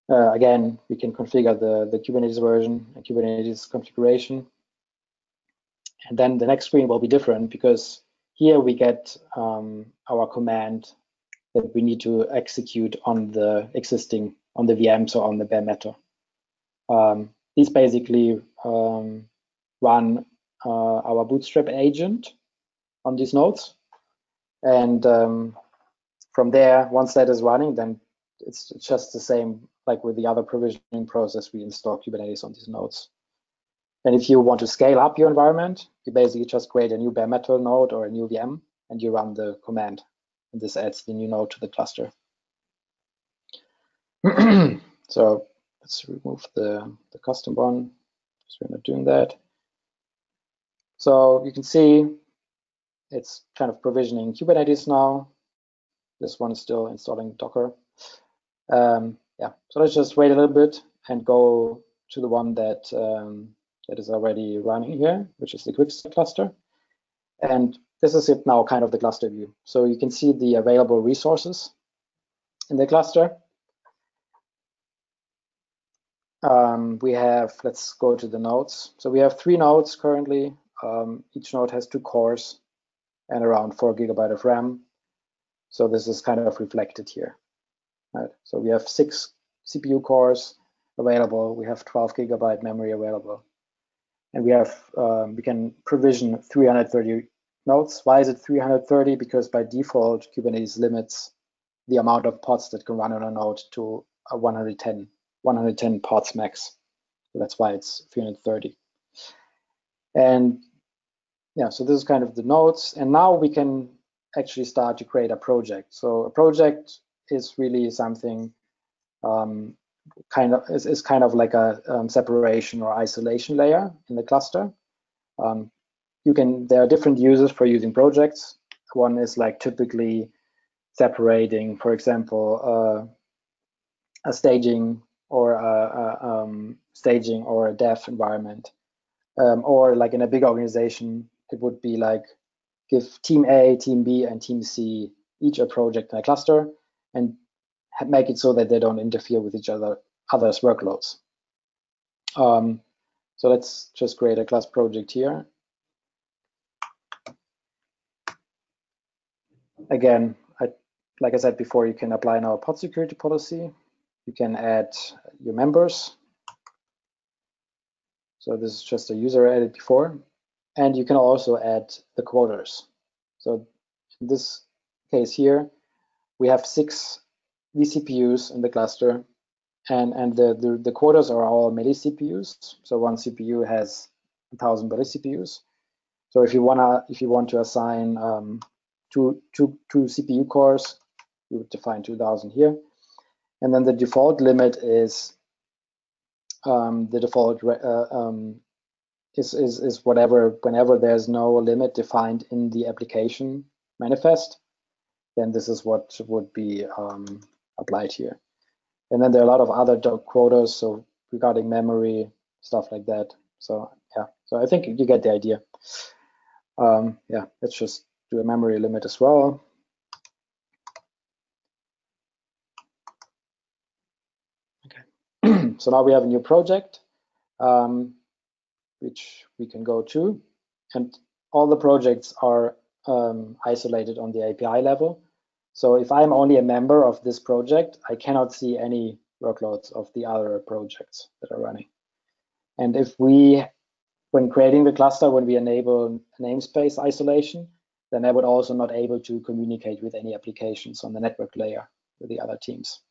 Again, we can configure the Kubernetes version and Kubernetes configuration. And then the next screen will be different because here we get our command that we need to execute on the existing, on the VMs or on the bare metal. These basically run our Bootstrap agent on these nodes. And from there, once that is running, then it's just the same like with the other provisioning process. We install Kubernetes on these nodes. And if you want to scale up your environment, you basically just create a new bare metal node or a new VM, and you run the command. And this adds the new node to the cluster. So let's remove the custom one, because we're not doing that. So you can see it's kind of provisioning Kubernetes now. This one is still installing Docker. Yeah, so let's just wait a little bit and go to the one that that is already running here, which is the Quickstart cluster. And this is it now, kind of the cluster view. So you can see the available resources in the cluster. We have, let's go to the nodes. So we have 3 nodes currently. Each node has 2 cores and around 4 GB of RAM. So this is kind of reflected here. Right. So we have 6 CPU cores available. We have 12 GB memory available. And we have, we can provision 330 nodes. Why is it 330? Because by default, Kubernetes limits the amount of pods that can run on a node to 110 pods max. So that's why it's 330. And yeah, so this is kind of the nodes. And now we can actually start to create a project. So a project is really something kind of like a separation or isolation layer in the cluster. There are different uses for using projects. One is like typically separating, for example, a staging or a dev environment, or like in a big organization, it would be like give team A, team B, and team C each a project in a cluster, and make it so that they don't interfere with each other's workloads. So let's just create a class project here. Again, like I said before, you can apply now a pod security policy. You can add your members. So this is just a user added before. And you can also add the quotas. So in this case here, we have 6 vCPUs in the cluster, and the quotas are all milli-CPUs. So one CPU has 1,000 milli-CPUs. So if you want to assign two CPU cores, you would define 2,000 here. And then the default limit is is whenever there's no limit defined in the application manifest, then this is what would be applied here. And then there are a lot of other quotas, so regarding memory, stuff like that. So yeah, so I think you get the idea. Yeah, let's just do a memory limit as well. Okay, so now we have a new project, which we can go to, and all the projects are isolated on the API level. So if I'm only a member of this project, I cannot see any workloads of the other projects that are running. And if we, when creating the cluster, when we enable namespace isolation, then I would also not able to communicate with any applications on the network layer with the other teams.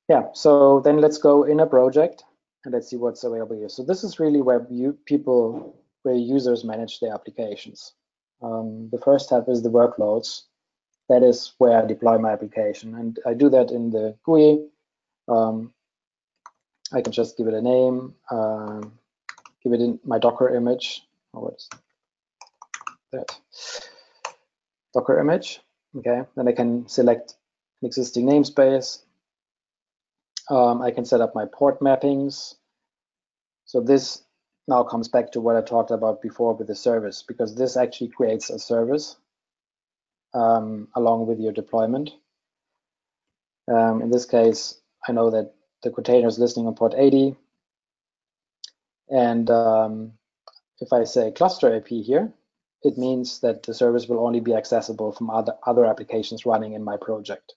Yeah, so then let's go in a project and let's see what's available here. So this is really where where users manage their applications. The first step is the workloads. That is where I deploy my application, and I do that in the GUI. I can just give it a name, give it in my Docker image. Oh, what's that? Docker image. Okay, then I can select an existing namespace. I can set up my port mappings. So this now comes back to what I talked about before with the service, because this actually creates a service along with your deployment. In this case, I know that the container is listening on port 80. And if I say cluster IP here, it means that the service will only be accessible from other applications running in my project.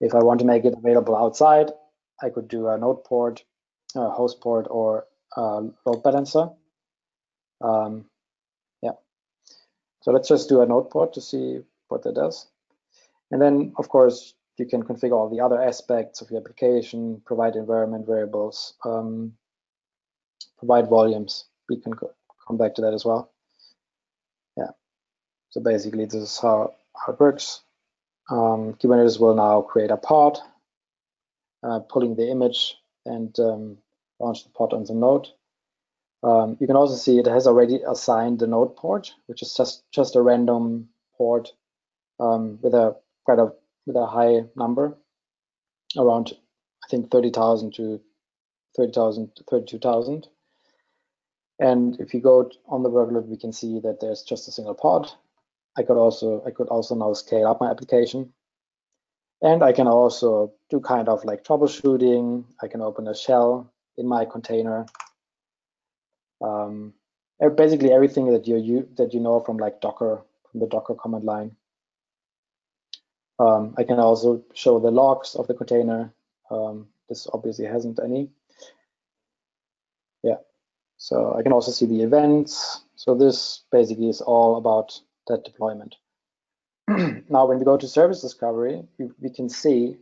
If I want to make it available outside, I could do a node port, a host port, or a load balancer. Yeah. So let's just do a node port to see what that does. And then, of course, you can configure all the other aspects of your application, provide environment variables, provide volumes. We can come back to that as well. Yeah. So basically, this is how it works. Kubernetes will now create a pod, pulling the image and launch the pod on the node. You can also see it has already assigned the node port, which is just a random port with a high number, around I think 30,000 to 30,000 to 32,000. And if you go on the workload, we can see that there's just a single pod. I could also now scale up my application. And I can also do kind of like troubleshooting. I can open a shell in my container. Basically everything that you know from like Docker, from the Docker command line. I can also show the logs of the container. This obviously hasn't any. Yeah, so I can also see the events. So this basically is all about that deployment. Now, when we go to service discovery, we can see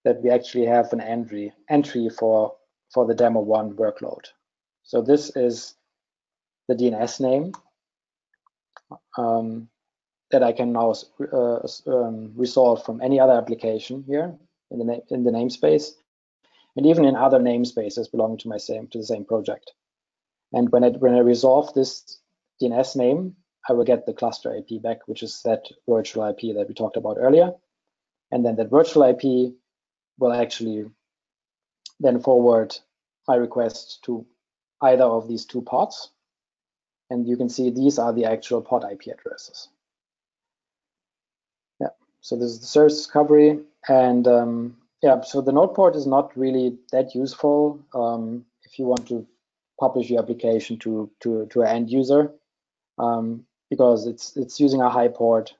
that we actually have an entry for the demo 1 workload. So this is the DNS name that I can now resolve from any other application here in the namespace, and even in other namespaces belonging to the same project. And when I resolve this DNS name, I will get the cluster IP back, which is that virtual IP that we talked about earlier. And then that virtual IP will actually then forward my request to either of these two pods. And you can see these are the actual pod IP addresses. Yeah, so this is the service discovery. And yeah, so the node port is not really that useful if you want to publish your application to an end user, because it's using a high port,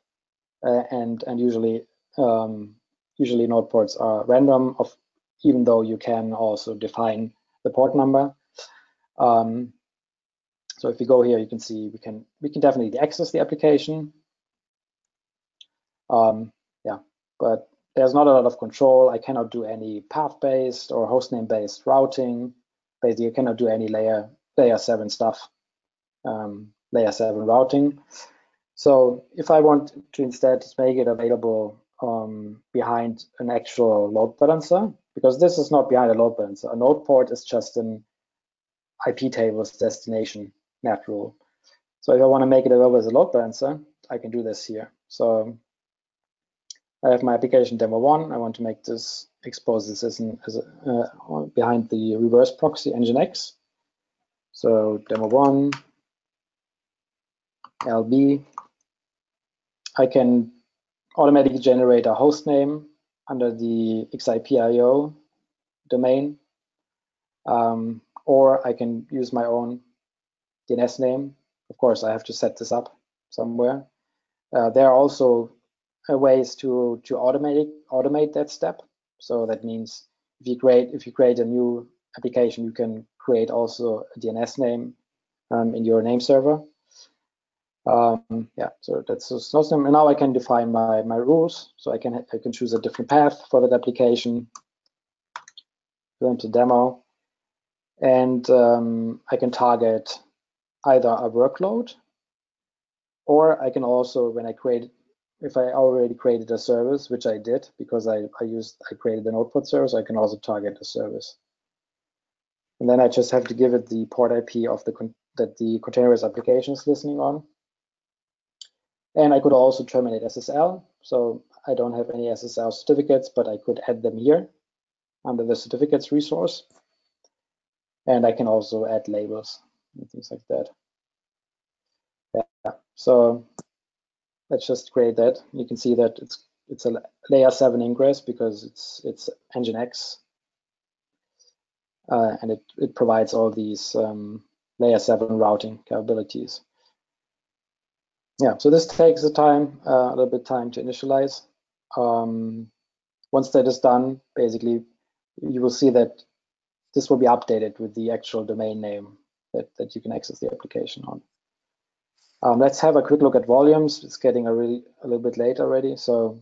and usually node ports are random, even though you can also define the port number. So if you go here, you can see we can definitely access the application. Yeah, but there's not a lot of control. I cannot do any path-based or hostname-based routing. Basically, you cannot do any layer 7 stuff, layer 7 routing. So if I want to instead make it available behind an actual load balancer, because this is not behind a load balancer. A node port is just an IP tables destination NAT rule. So if I want to make it available as a load balancer, I can do this here. So I have my application demo 1. I want to make this, expose this as behind the reverse proxy Nginx. So demo 1 LB. I can automatically generate a host name under the XIPIO domain, or I can use my own DNS name. Of course, I have to set this up somewhere. There are also ways to automate that step. So that means if you create a new application, you can create also a DNS name in your name server. Yeah, so that's the source name. And now I can define my rules. So I can choose a different path for that application. Go into demo, and I can target either a workload, or I can also, if I already created a service, which I did because I created the node port service, I can also target a service. And then I just have to give it the port IP of that the containerized application is listening on. And I could also terminate SSL. So I don't have any SSL certificates, but I could add them here under the certificates resource. And I can also add labels and things like that. Yeah. So let's just create that. You can see that it's a layer 7 ingress because it's Nginx. And it provides all these layer 7 routing capabilities. Yeah, so this takes a little bit time to initialize. Once that is done, basically, you will see that this will be updated with the actual domain name that you can access the application on. Let's have a quick look at volumes. It's getting a little bit late already. So,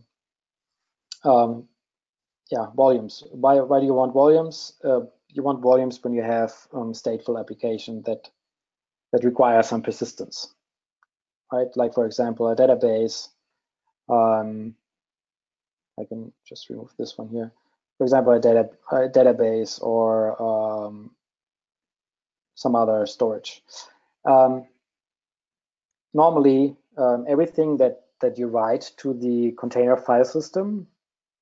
yeah, volumes. Why do you want volumes? You want volumes when you have stateful application that require some persistence. Right, like for example, a database. I can just remove this one here. For example, a database or some other storage. Normally, everything that you write to the container file system,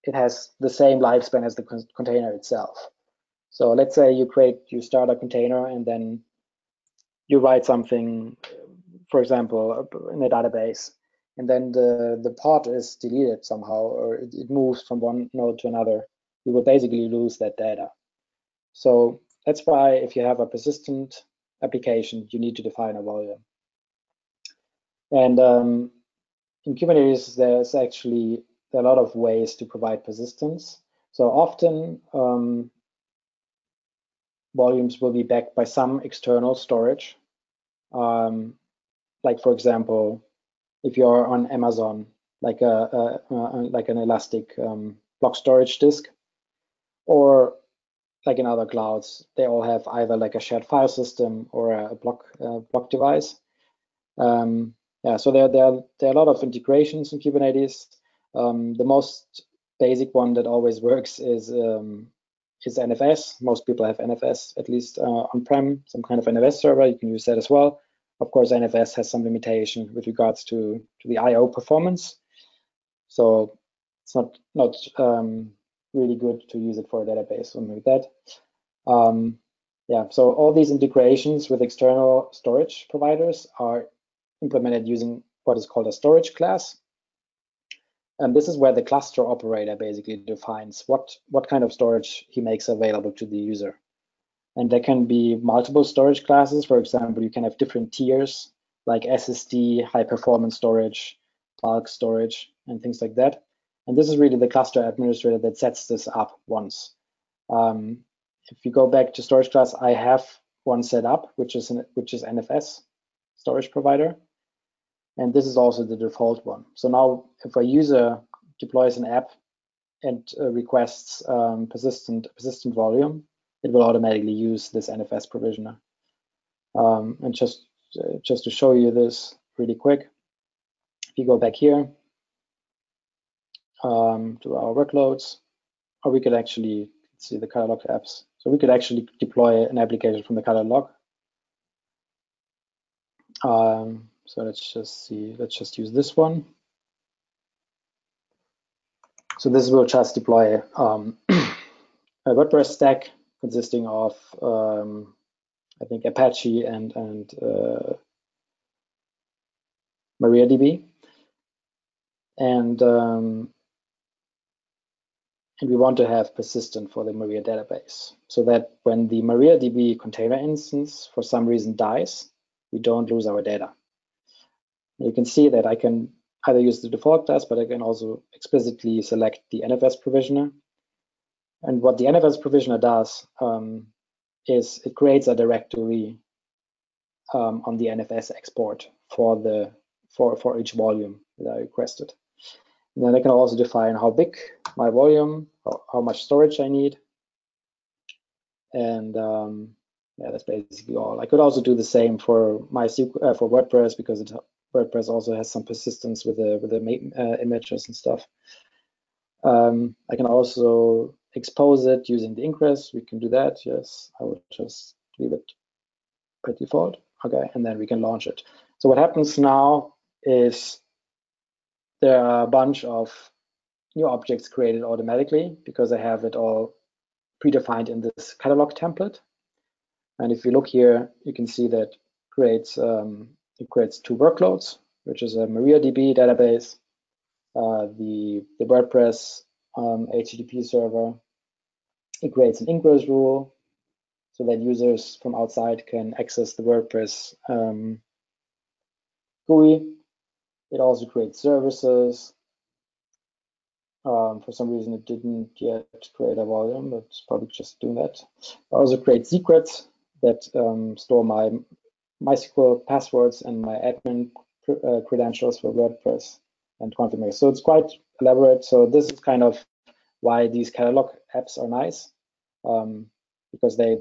it has the same lifespan as the container itself. So let's say you start a container and then you write something, for example, in a database, and then the pod is deleted somehow, or it moves from one node to another, you will basically lose that data. So that's why if you have a persistent application, you need to define a volume. And in Kubernetes, there are a lot of ways to provide persistence. So often volumes will be backed by some external storage. Like for example, if you're on Amazon, like an elastic block storage disk, or like in other clouds, they all have either like a shared file system or a block device. Yeah, so there are a lot of integrations in Kubernetes. The most basic one that always works is NFS. Most people have NFS, at least on-prem, some kind of NFS server. You can use that as well. Of course, NFS has some limitation with regards to the I/O performance, so it's not really good to use it for a database or something like that. Yeah, so all these integrations with external storage providers are implemented using what is called a storage class. And this is where the cluster operator basically defines what kind of storage he makes available to the user. And there can be multiple storage classes. For example, you can have different tiers like SSD, high performance storage, bulk storage, and things like that. And this is really the cluster administrator that sets this up once. If you go back to storage class, I have one set up, which is NFS storage provider. And this is also the default one. So now if a user deploys an app and requests persistent volume, it will automatically use this NFS provisioner. And just to show you this really quick, if you go back here to our workloads, or we could actually see the catalog apps. So we could actually deploy an application from the catalog. So let's just use this one. So this will just deploy a WordPress stack consisting of I think Apache and MariaDB, and we want to have persistent for the Maria database, so that when the MariaDB container instance for some reason dies, we don't lose our data. You can see that I can either use the default class, but I can also explicitly select the NFS provisioner. And what the NFS provisioner does, is it creates a directory on the NFS export for each volume that I requested. And then I can also define how big my volume, how much storage I need. And yeah, that's basically all. I could also do the same for MySQL for WordPress, because WordPress also has some persistence with the images and stuff. I can also expose it using the Ingress. We can do that. Yes, I would just leave it by default. Okay, and then we can launch it. So what happens now is there are a bunch of new objects created automatically because I have it all predefined in this catalog template. And if you look here, you can see that it creates 2 workloads, which is a MariaDB database, the WordPress HTTP server. It creates an ingress rule so that users from outside can access the WordPress GUI. It also creates services. For some reason, it didn't yet create a volume, but it's probably just doing that. It also creates secrets that store my MySQL passwords and my admin credentials for WordPress and configure. So it's quite elaborate. So this is kind of why these catalog apps are nice, because they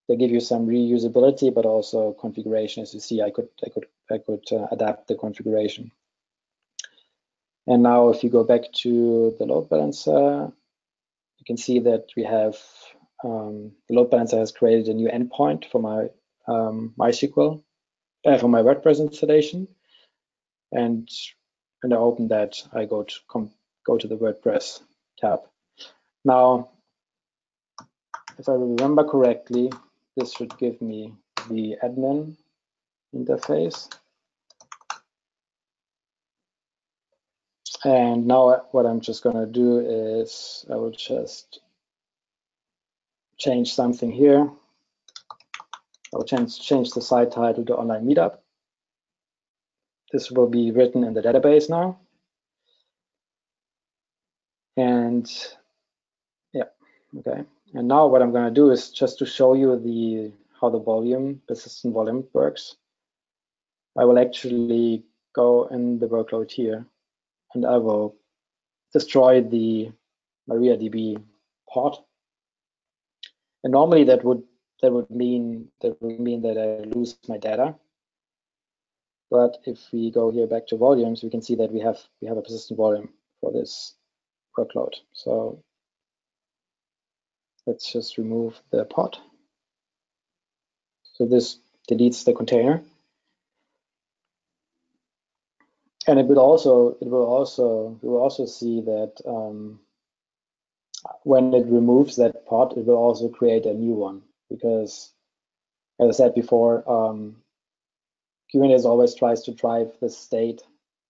give you some reusability, but also configuration. As you see, I could adapt the configuration. And now if you go back to the load balancer, you can see that we have the load balancer has created a new endpoint for my MySQL, for my WordPress installation. And when I open that, I go to the WordPress tab. Now, if I remember correctly, this should give me the admin interface. And now what I'm just going to do is I will just change something here. I'll change the site title to Online Meetup. This will be written in the database now. And yeah, okay. And now what I'm going to do is just to show you how the persistent volume works. I will actually go in the workload here, and I will destroy the MariaDB pod. And normally that would mean that I lose my data. But if we go here back to volumes, we can see that we have a persistent volume for this workload. So let's just remove the pod. So this deletes the container. And we will also see that when it removes that pod, it will also create a new one, because, as I said before, Kubernetes always tries to drive the state,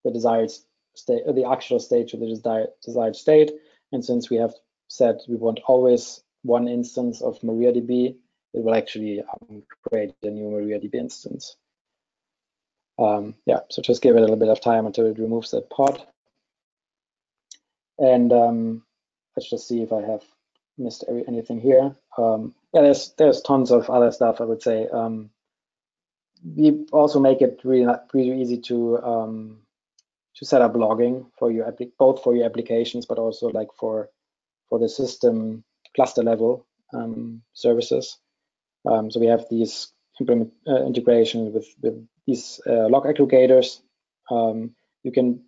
the desired state, the actual state to the desired state. And since we have said we want always one instance of MariaDB, it will actually create a new MariaDB instance. Yeah, so just give it a little bit of time until it removes that pod. And let's just see if I have missed anything here. Yeah, there's tons of other stuff, I would say. We also make it pretty easy to set up logging for your both for your applications, but also like for the system cluster level services. So we have these integration with these log aggregators. You can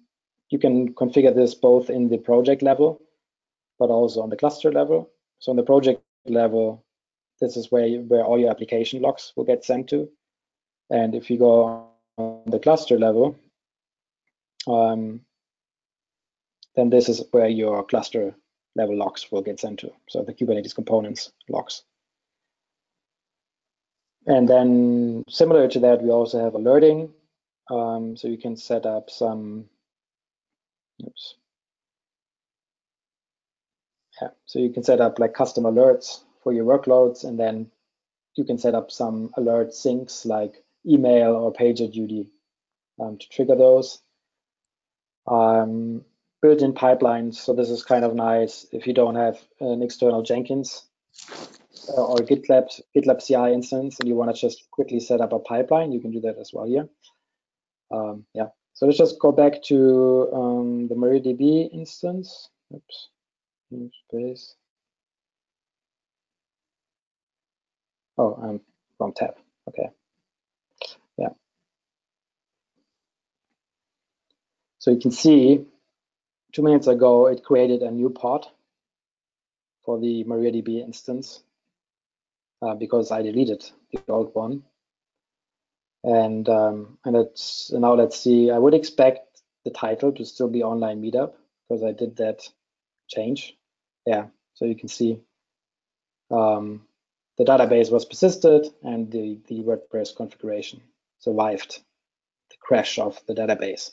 configure this both in the project level, but also on the cluster level. So on the project level, this is where all your application logs will get sent to. And if you go on the cluster level, then this is where your cluster level logs will get sent to. So the Kubernetes components logs. And then similar to that, we also have alerting. So you can set up some, oops. Yeah, so you can set up like custom alerts for your workloads, and then you can set up some alert syncs like email or PagerDuty to trigger those. Built-in pipelines. So this is kind of nice if you don't have an external Jenkins or GitLab CI instance, and you want to just quickly set up a pipeline, you can do that as well here. Yeah, so let's just go back to the MariaDB instance. Oops, space. Oh, I'm wrong tab. Okay. Yeah. So you can see 2 minutes ago, it created a new pod for the MariaDB instance because I deleted the old one. And now let's see. I would expect the title to still be online meetup because I did that change. Yeah, so you can see the database was persisted and the WordPress configuration survived the crash of the database.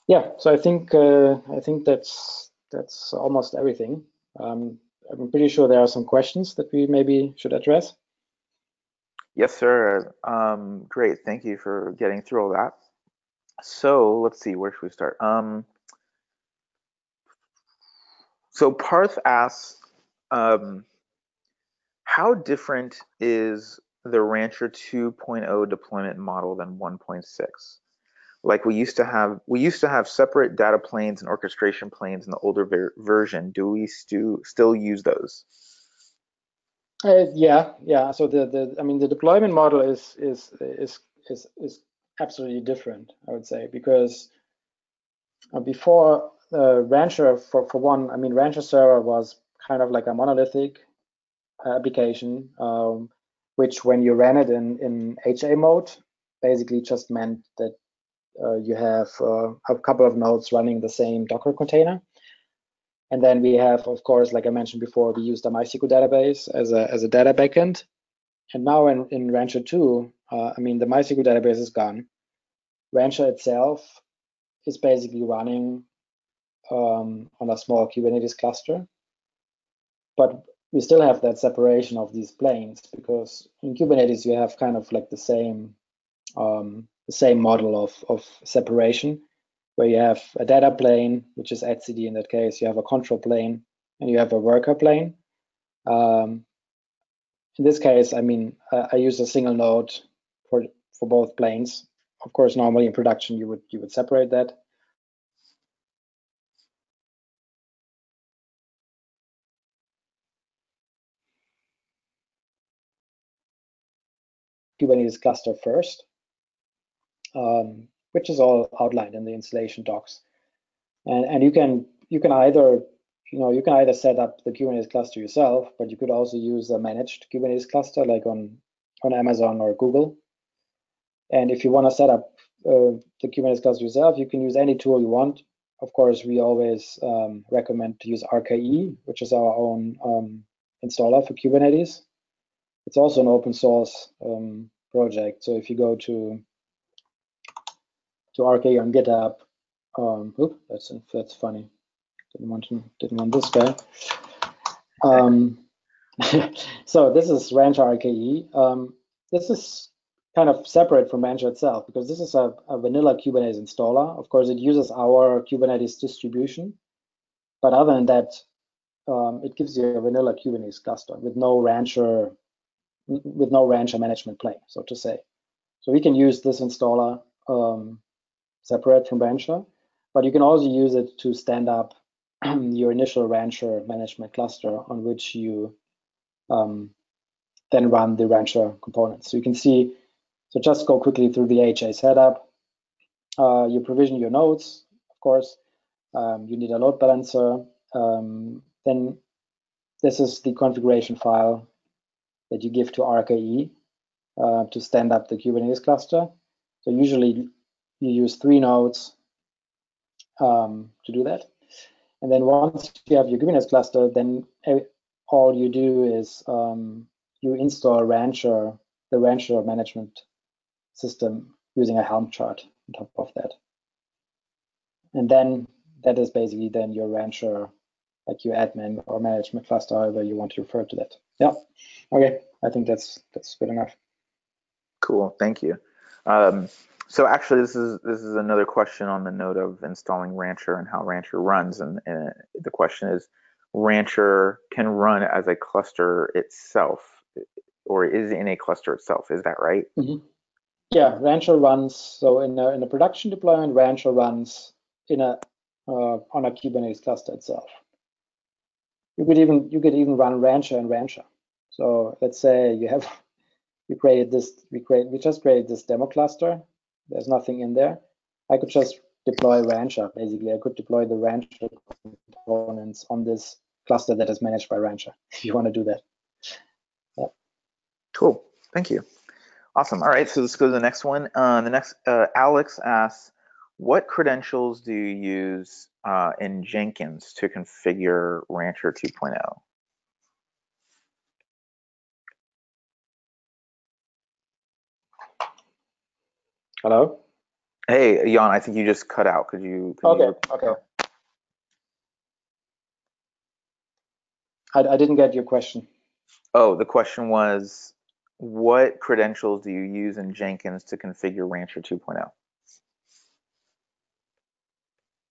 Yeah, so I think that's almost everything. I'm pretty sure there are some questions that we maybe should address. Yes, sir. Great. Thank you for getting through all that. So let's see, where should we start? So Parth asks, how different is the Rancher 2.0 deployment model than 1.6? Like we used to have separate data planes and orchestration planes in the older version. Do we still use those? Yeah. So the deployment model is absolutely different, I would say, because before Rancher, for one, Rancher server was kind of like a monolithic application, which when you ran it in HA mode, basically just meant that you have a couple of nodes running the same Docker container. And then we have, of course, like I mentioned before, we use the MySQL database as a data backend. And now in Rancher 2, the MySQL database is gone. Rancher itself is basically running on a small Kubernetes cluster. But we still have that separation of these planes because in Kubernetes you have kind of like the same model of separation, where you have a data plane, which is etcd in that case, you have a control plane, and you have a worker plane. In this case, I use a single node for both planes. Of course, normally in production you would separate that. Kubernetes cluster first, which is all outlined in the installation docs, and you can either set up the Kubernetes cluster yourself, but you could also use a managed Kubernetes cluster like on Amazon or Google. And if you want to set up the Kubernetes cluster yourself, you can use any tool you want. Of course, we always recommend to use RKE, which is our own installer for Kubernetes. It's also an open source project. So if you go to RKE on GitHub, oops, that's funny. Didn't want this guy. So this is Rancher RKE. This is kind of separate from Rancher itself because this is a vanilla Kubernetes installer. Of course, it uses our Kubernetes distribution, but other than that, it gives you a vanilla Kubernetes cluster with no Rancher management plane, so to say. So we can use this installer separate from Rancher, but you can also use it to stand up your initial Rancher management cluster on which you then run the Rancher components. So you can see, so just go quickly through the HA setup. You provision your nodes, of course. You need a load balancer. Then this is the configuration file that you give to RKE to stand up the Kubernetes cluster. So usually you use 3 nodes to do that. And then once you have your Kubernetes cluster, then all you do is you install the Rancher management system using a Helm chart on top of that. And then that is basically then your Rancher, like your admin or management cluster, however you want to refer to that. Yeah. Okay. I think that's good enough. Cool. Thank you. So actually, this is another question on the note of installing Rancher and how Rancher runs, and the question is, Rancher can run as a cluster itself, or is in a cluster itself. Is that right? Mm-hmm. Yeah, Rancher runs, so in a production deployment, Rancher runs in a on a Kubernetes cluster itself. You could even run Rancher and Rancher. So let's say we just created this demo cluster. There's nothing in there. I could just deploy Rancher. Basically, I could deploy the Rancher components on this cluster that is managed by Rancher. If you want to do that. Yeah. Cool. Thank you. Awesome. All right, so let's go to the next one. Alex asks, what credentials do you use in Jenkins to configure Rancher 2.0? Hello? Hey, Jan, I think you just cut out. Could you Okay. I didn't get your question. Oh, the question was, what credentials do you use in Jenkins to configure Rancher 2.0?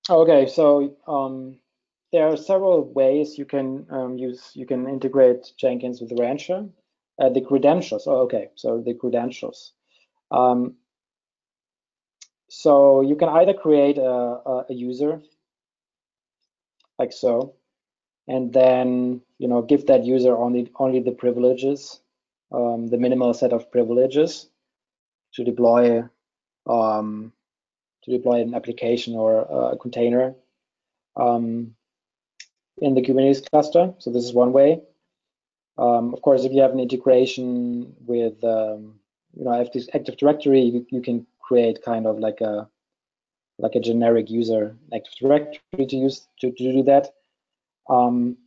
Okay, so there are several ways you can integrate Jenkins with Rancher. The credentials. Oh, okay, so the credentials. So you can either create a user like so, and then give that user only the privileges, the minimal set of privileges to deploy an application or a container in the Kubernetes cluster. So this is one way. Of course, if you have an integration with Active Directory, you can create kind of like a generic user Active Directory to use to do that. You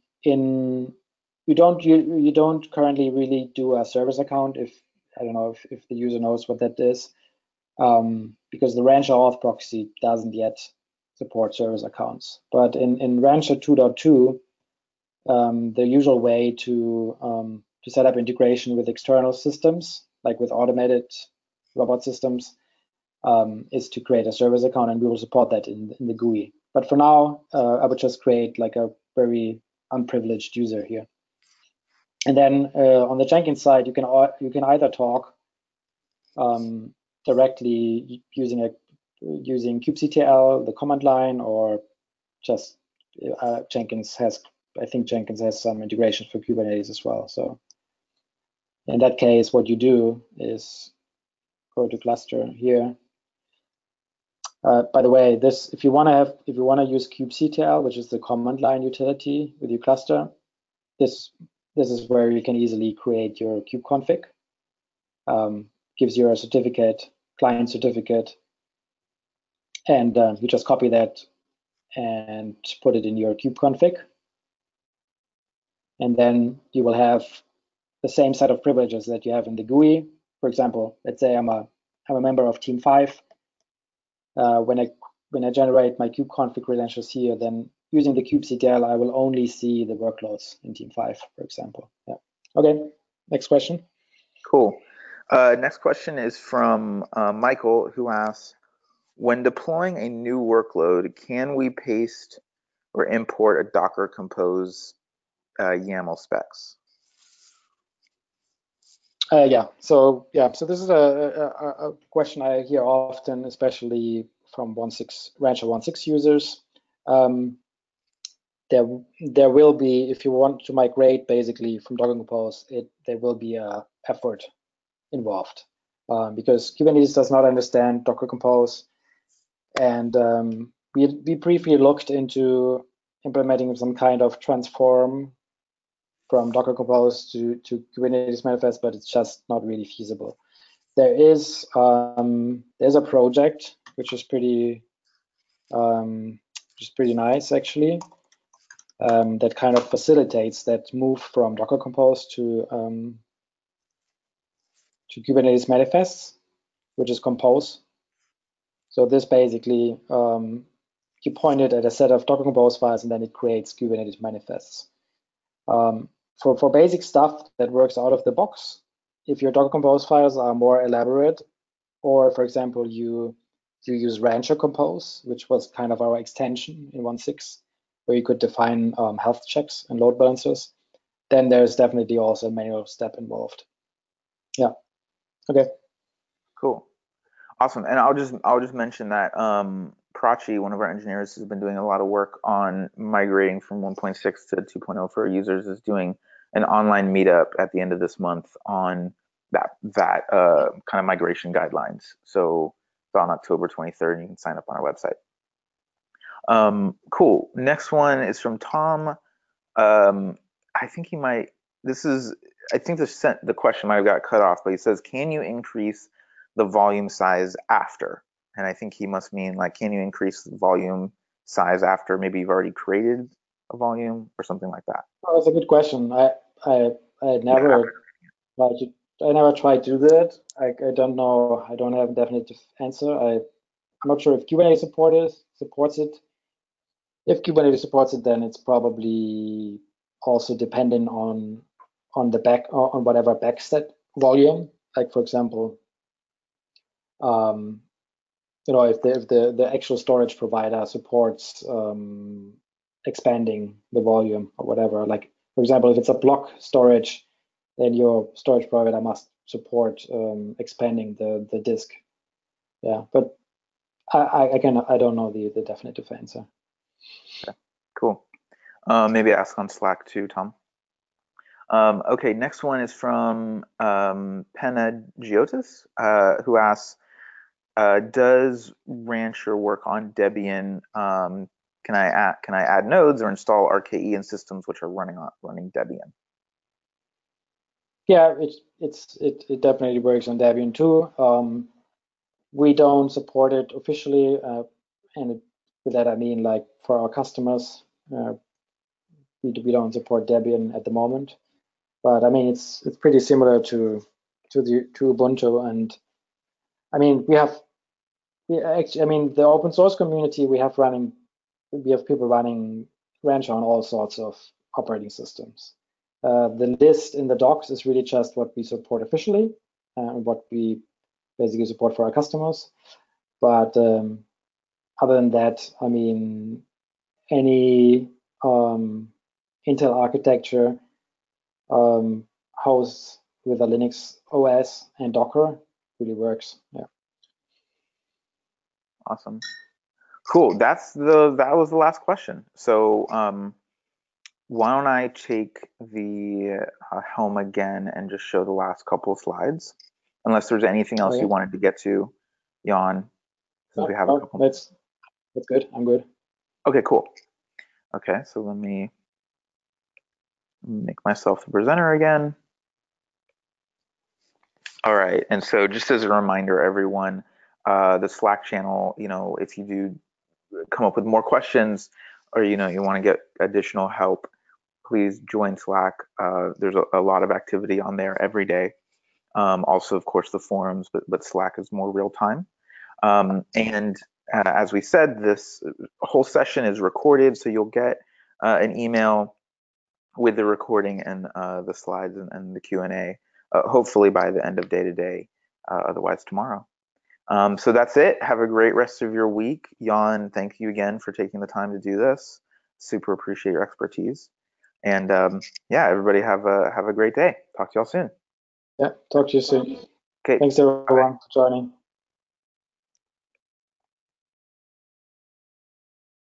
don't currently really do a service account if I don't know if the user knows what that is, because the Rancher auth proxy doesn't yet support service accounts. But in Rancher 2.2, the usual way to set up integration with external systems, like with automated robot systems, is to create a service account, and we will support that in the GUI. But for now, I would just create like a very unprivileged user here. And then on the Jenkins side, you can either talk directly using kubectl, the command line, or just Jenkins has some integration for Kubernetes as well. So in that case, what you do is go to cluster here. By the way, if you want to use kubectl, which is the command line utility with your cluster, this is where you can easily create your kubeconfig. Gives you a certificate, client certificate, and you just copy that and put it in your kubeconfig. And then you will have the same set of privileges that you have in the GUI. For example, let's say I'm a member of team 5. When I generate my kubeconfig credentials here, then using the kubectl, I will only see the workloads in team 5, for example. Yeah. Okay. Next question. Cool. Next question is from Michael, who asks, when deploying a new workload, can we paste or import a Docker Compose YAML specs? So this is a question I hear often, especially from Rancher 1.6 users. There will be, if you want to migrate basically from Docker Compose, there will be a effort involved because Kubernetes does not understand Docker Compose, and we briefly looked into implementing some kind of transform from Docker Compose to Kubernetes manifest, but it's just not really feasible. There's a project which is pretty nice actually, that kind of facilitates that move from Docker Compose to Kubernetes manifests, which is Compose. So this basically you point it at a set of Docker Compose files, and then it creates Kubernetes manifests. For basic stuff that works out of the box, if your Docker Compose files are more elaborate, or for example, you use Rancher Compose, which was kind of our extension in 1.6, where you could define health checks and load balancers, then there's definitely also a manual step involved. Yeah. Okay. Cool. Awesome. And I'll just mention that Prachi, one of our engineers, has been doing a lot of work on migrating from 1.6 to 2.0 for our users, is doing an online meetup at the end of this month on that kind of migration guidelines. So it's on October 23rd, and you can sign up on our website. Cool. Next one is from Tom. I think he might, I think the question might have got cut off, but he says, can you increase the volume size after? And I think he must mean like, can you increase the volume size after maybe you've already created a volume or something like that? Oh, that's a good question. I never tried to do that. I don't know. I don't have a definitive answer. I'm not sure if Kubernetes supports it. If Kubernetes supports it, then it's probably also dependent on whatever backset volume. Like for example, if the actual storage provider supports expanding the volume or whatever. Like for example, if it's a block storage, then your storage provider must support expanding the disk. Yeah, but I don't know the definitive answer. Okay, cool. Maybe ask on Slack too, Tom. Okay, next one is from Panagiotis, who asks, does Rancher work on Debian? Can I add nodes or install RKE in systems which are running Debian? Yeah, it definitely works on Debian too. We don't support it officially, and with that I mean like for our customers, we don't support Debian at the moment. But I mean it's pretty similar to Ubuntu, and I mean the open source community we have people running Rancher on all sorts of operating systems. The list in the docs is really just what we support officially and what we basically support for our customers. But other than that, I mean, any Intel architecture housed with a Linux OS and Docker really works. Yeah. Awesome. Cool. That was the last question. So why don't I take the Helm again and just show the last couple of slides, unless there's anything else you wanted to get to, Jan. Since we have a couple. That's good. I'm good. Okay, cool. Okay, so let me make myself the presenter again. All right, and so just as a reminder, everyone, the Slack channel, if you do come up with more questions or, you want to get additional help, please join Slack. There's a lot of activity on there every day. Also, of course, the forums, but Slack is more real time. And as we said, this whole session is recorded, so you'll get an email with the recording and the slides and the Q&A, hopefully by the end of day today, otherwise tomorrow. So that's it. Have a great rest of your week. Jan, thank you again for taking the time to do this. Super appreciate your expertise. And yeah, everybody have a great day. Talk to y'all soon. Yeah, talk to you soon. Okay. Thanks everyone for joining.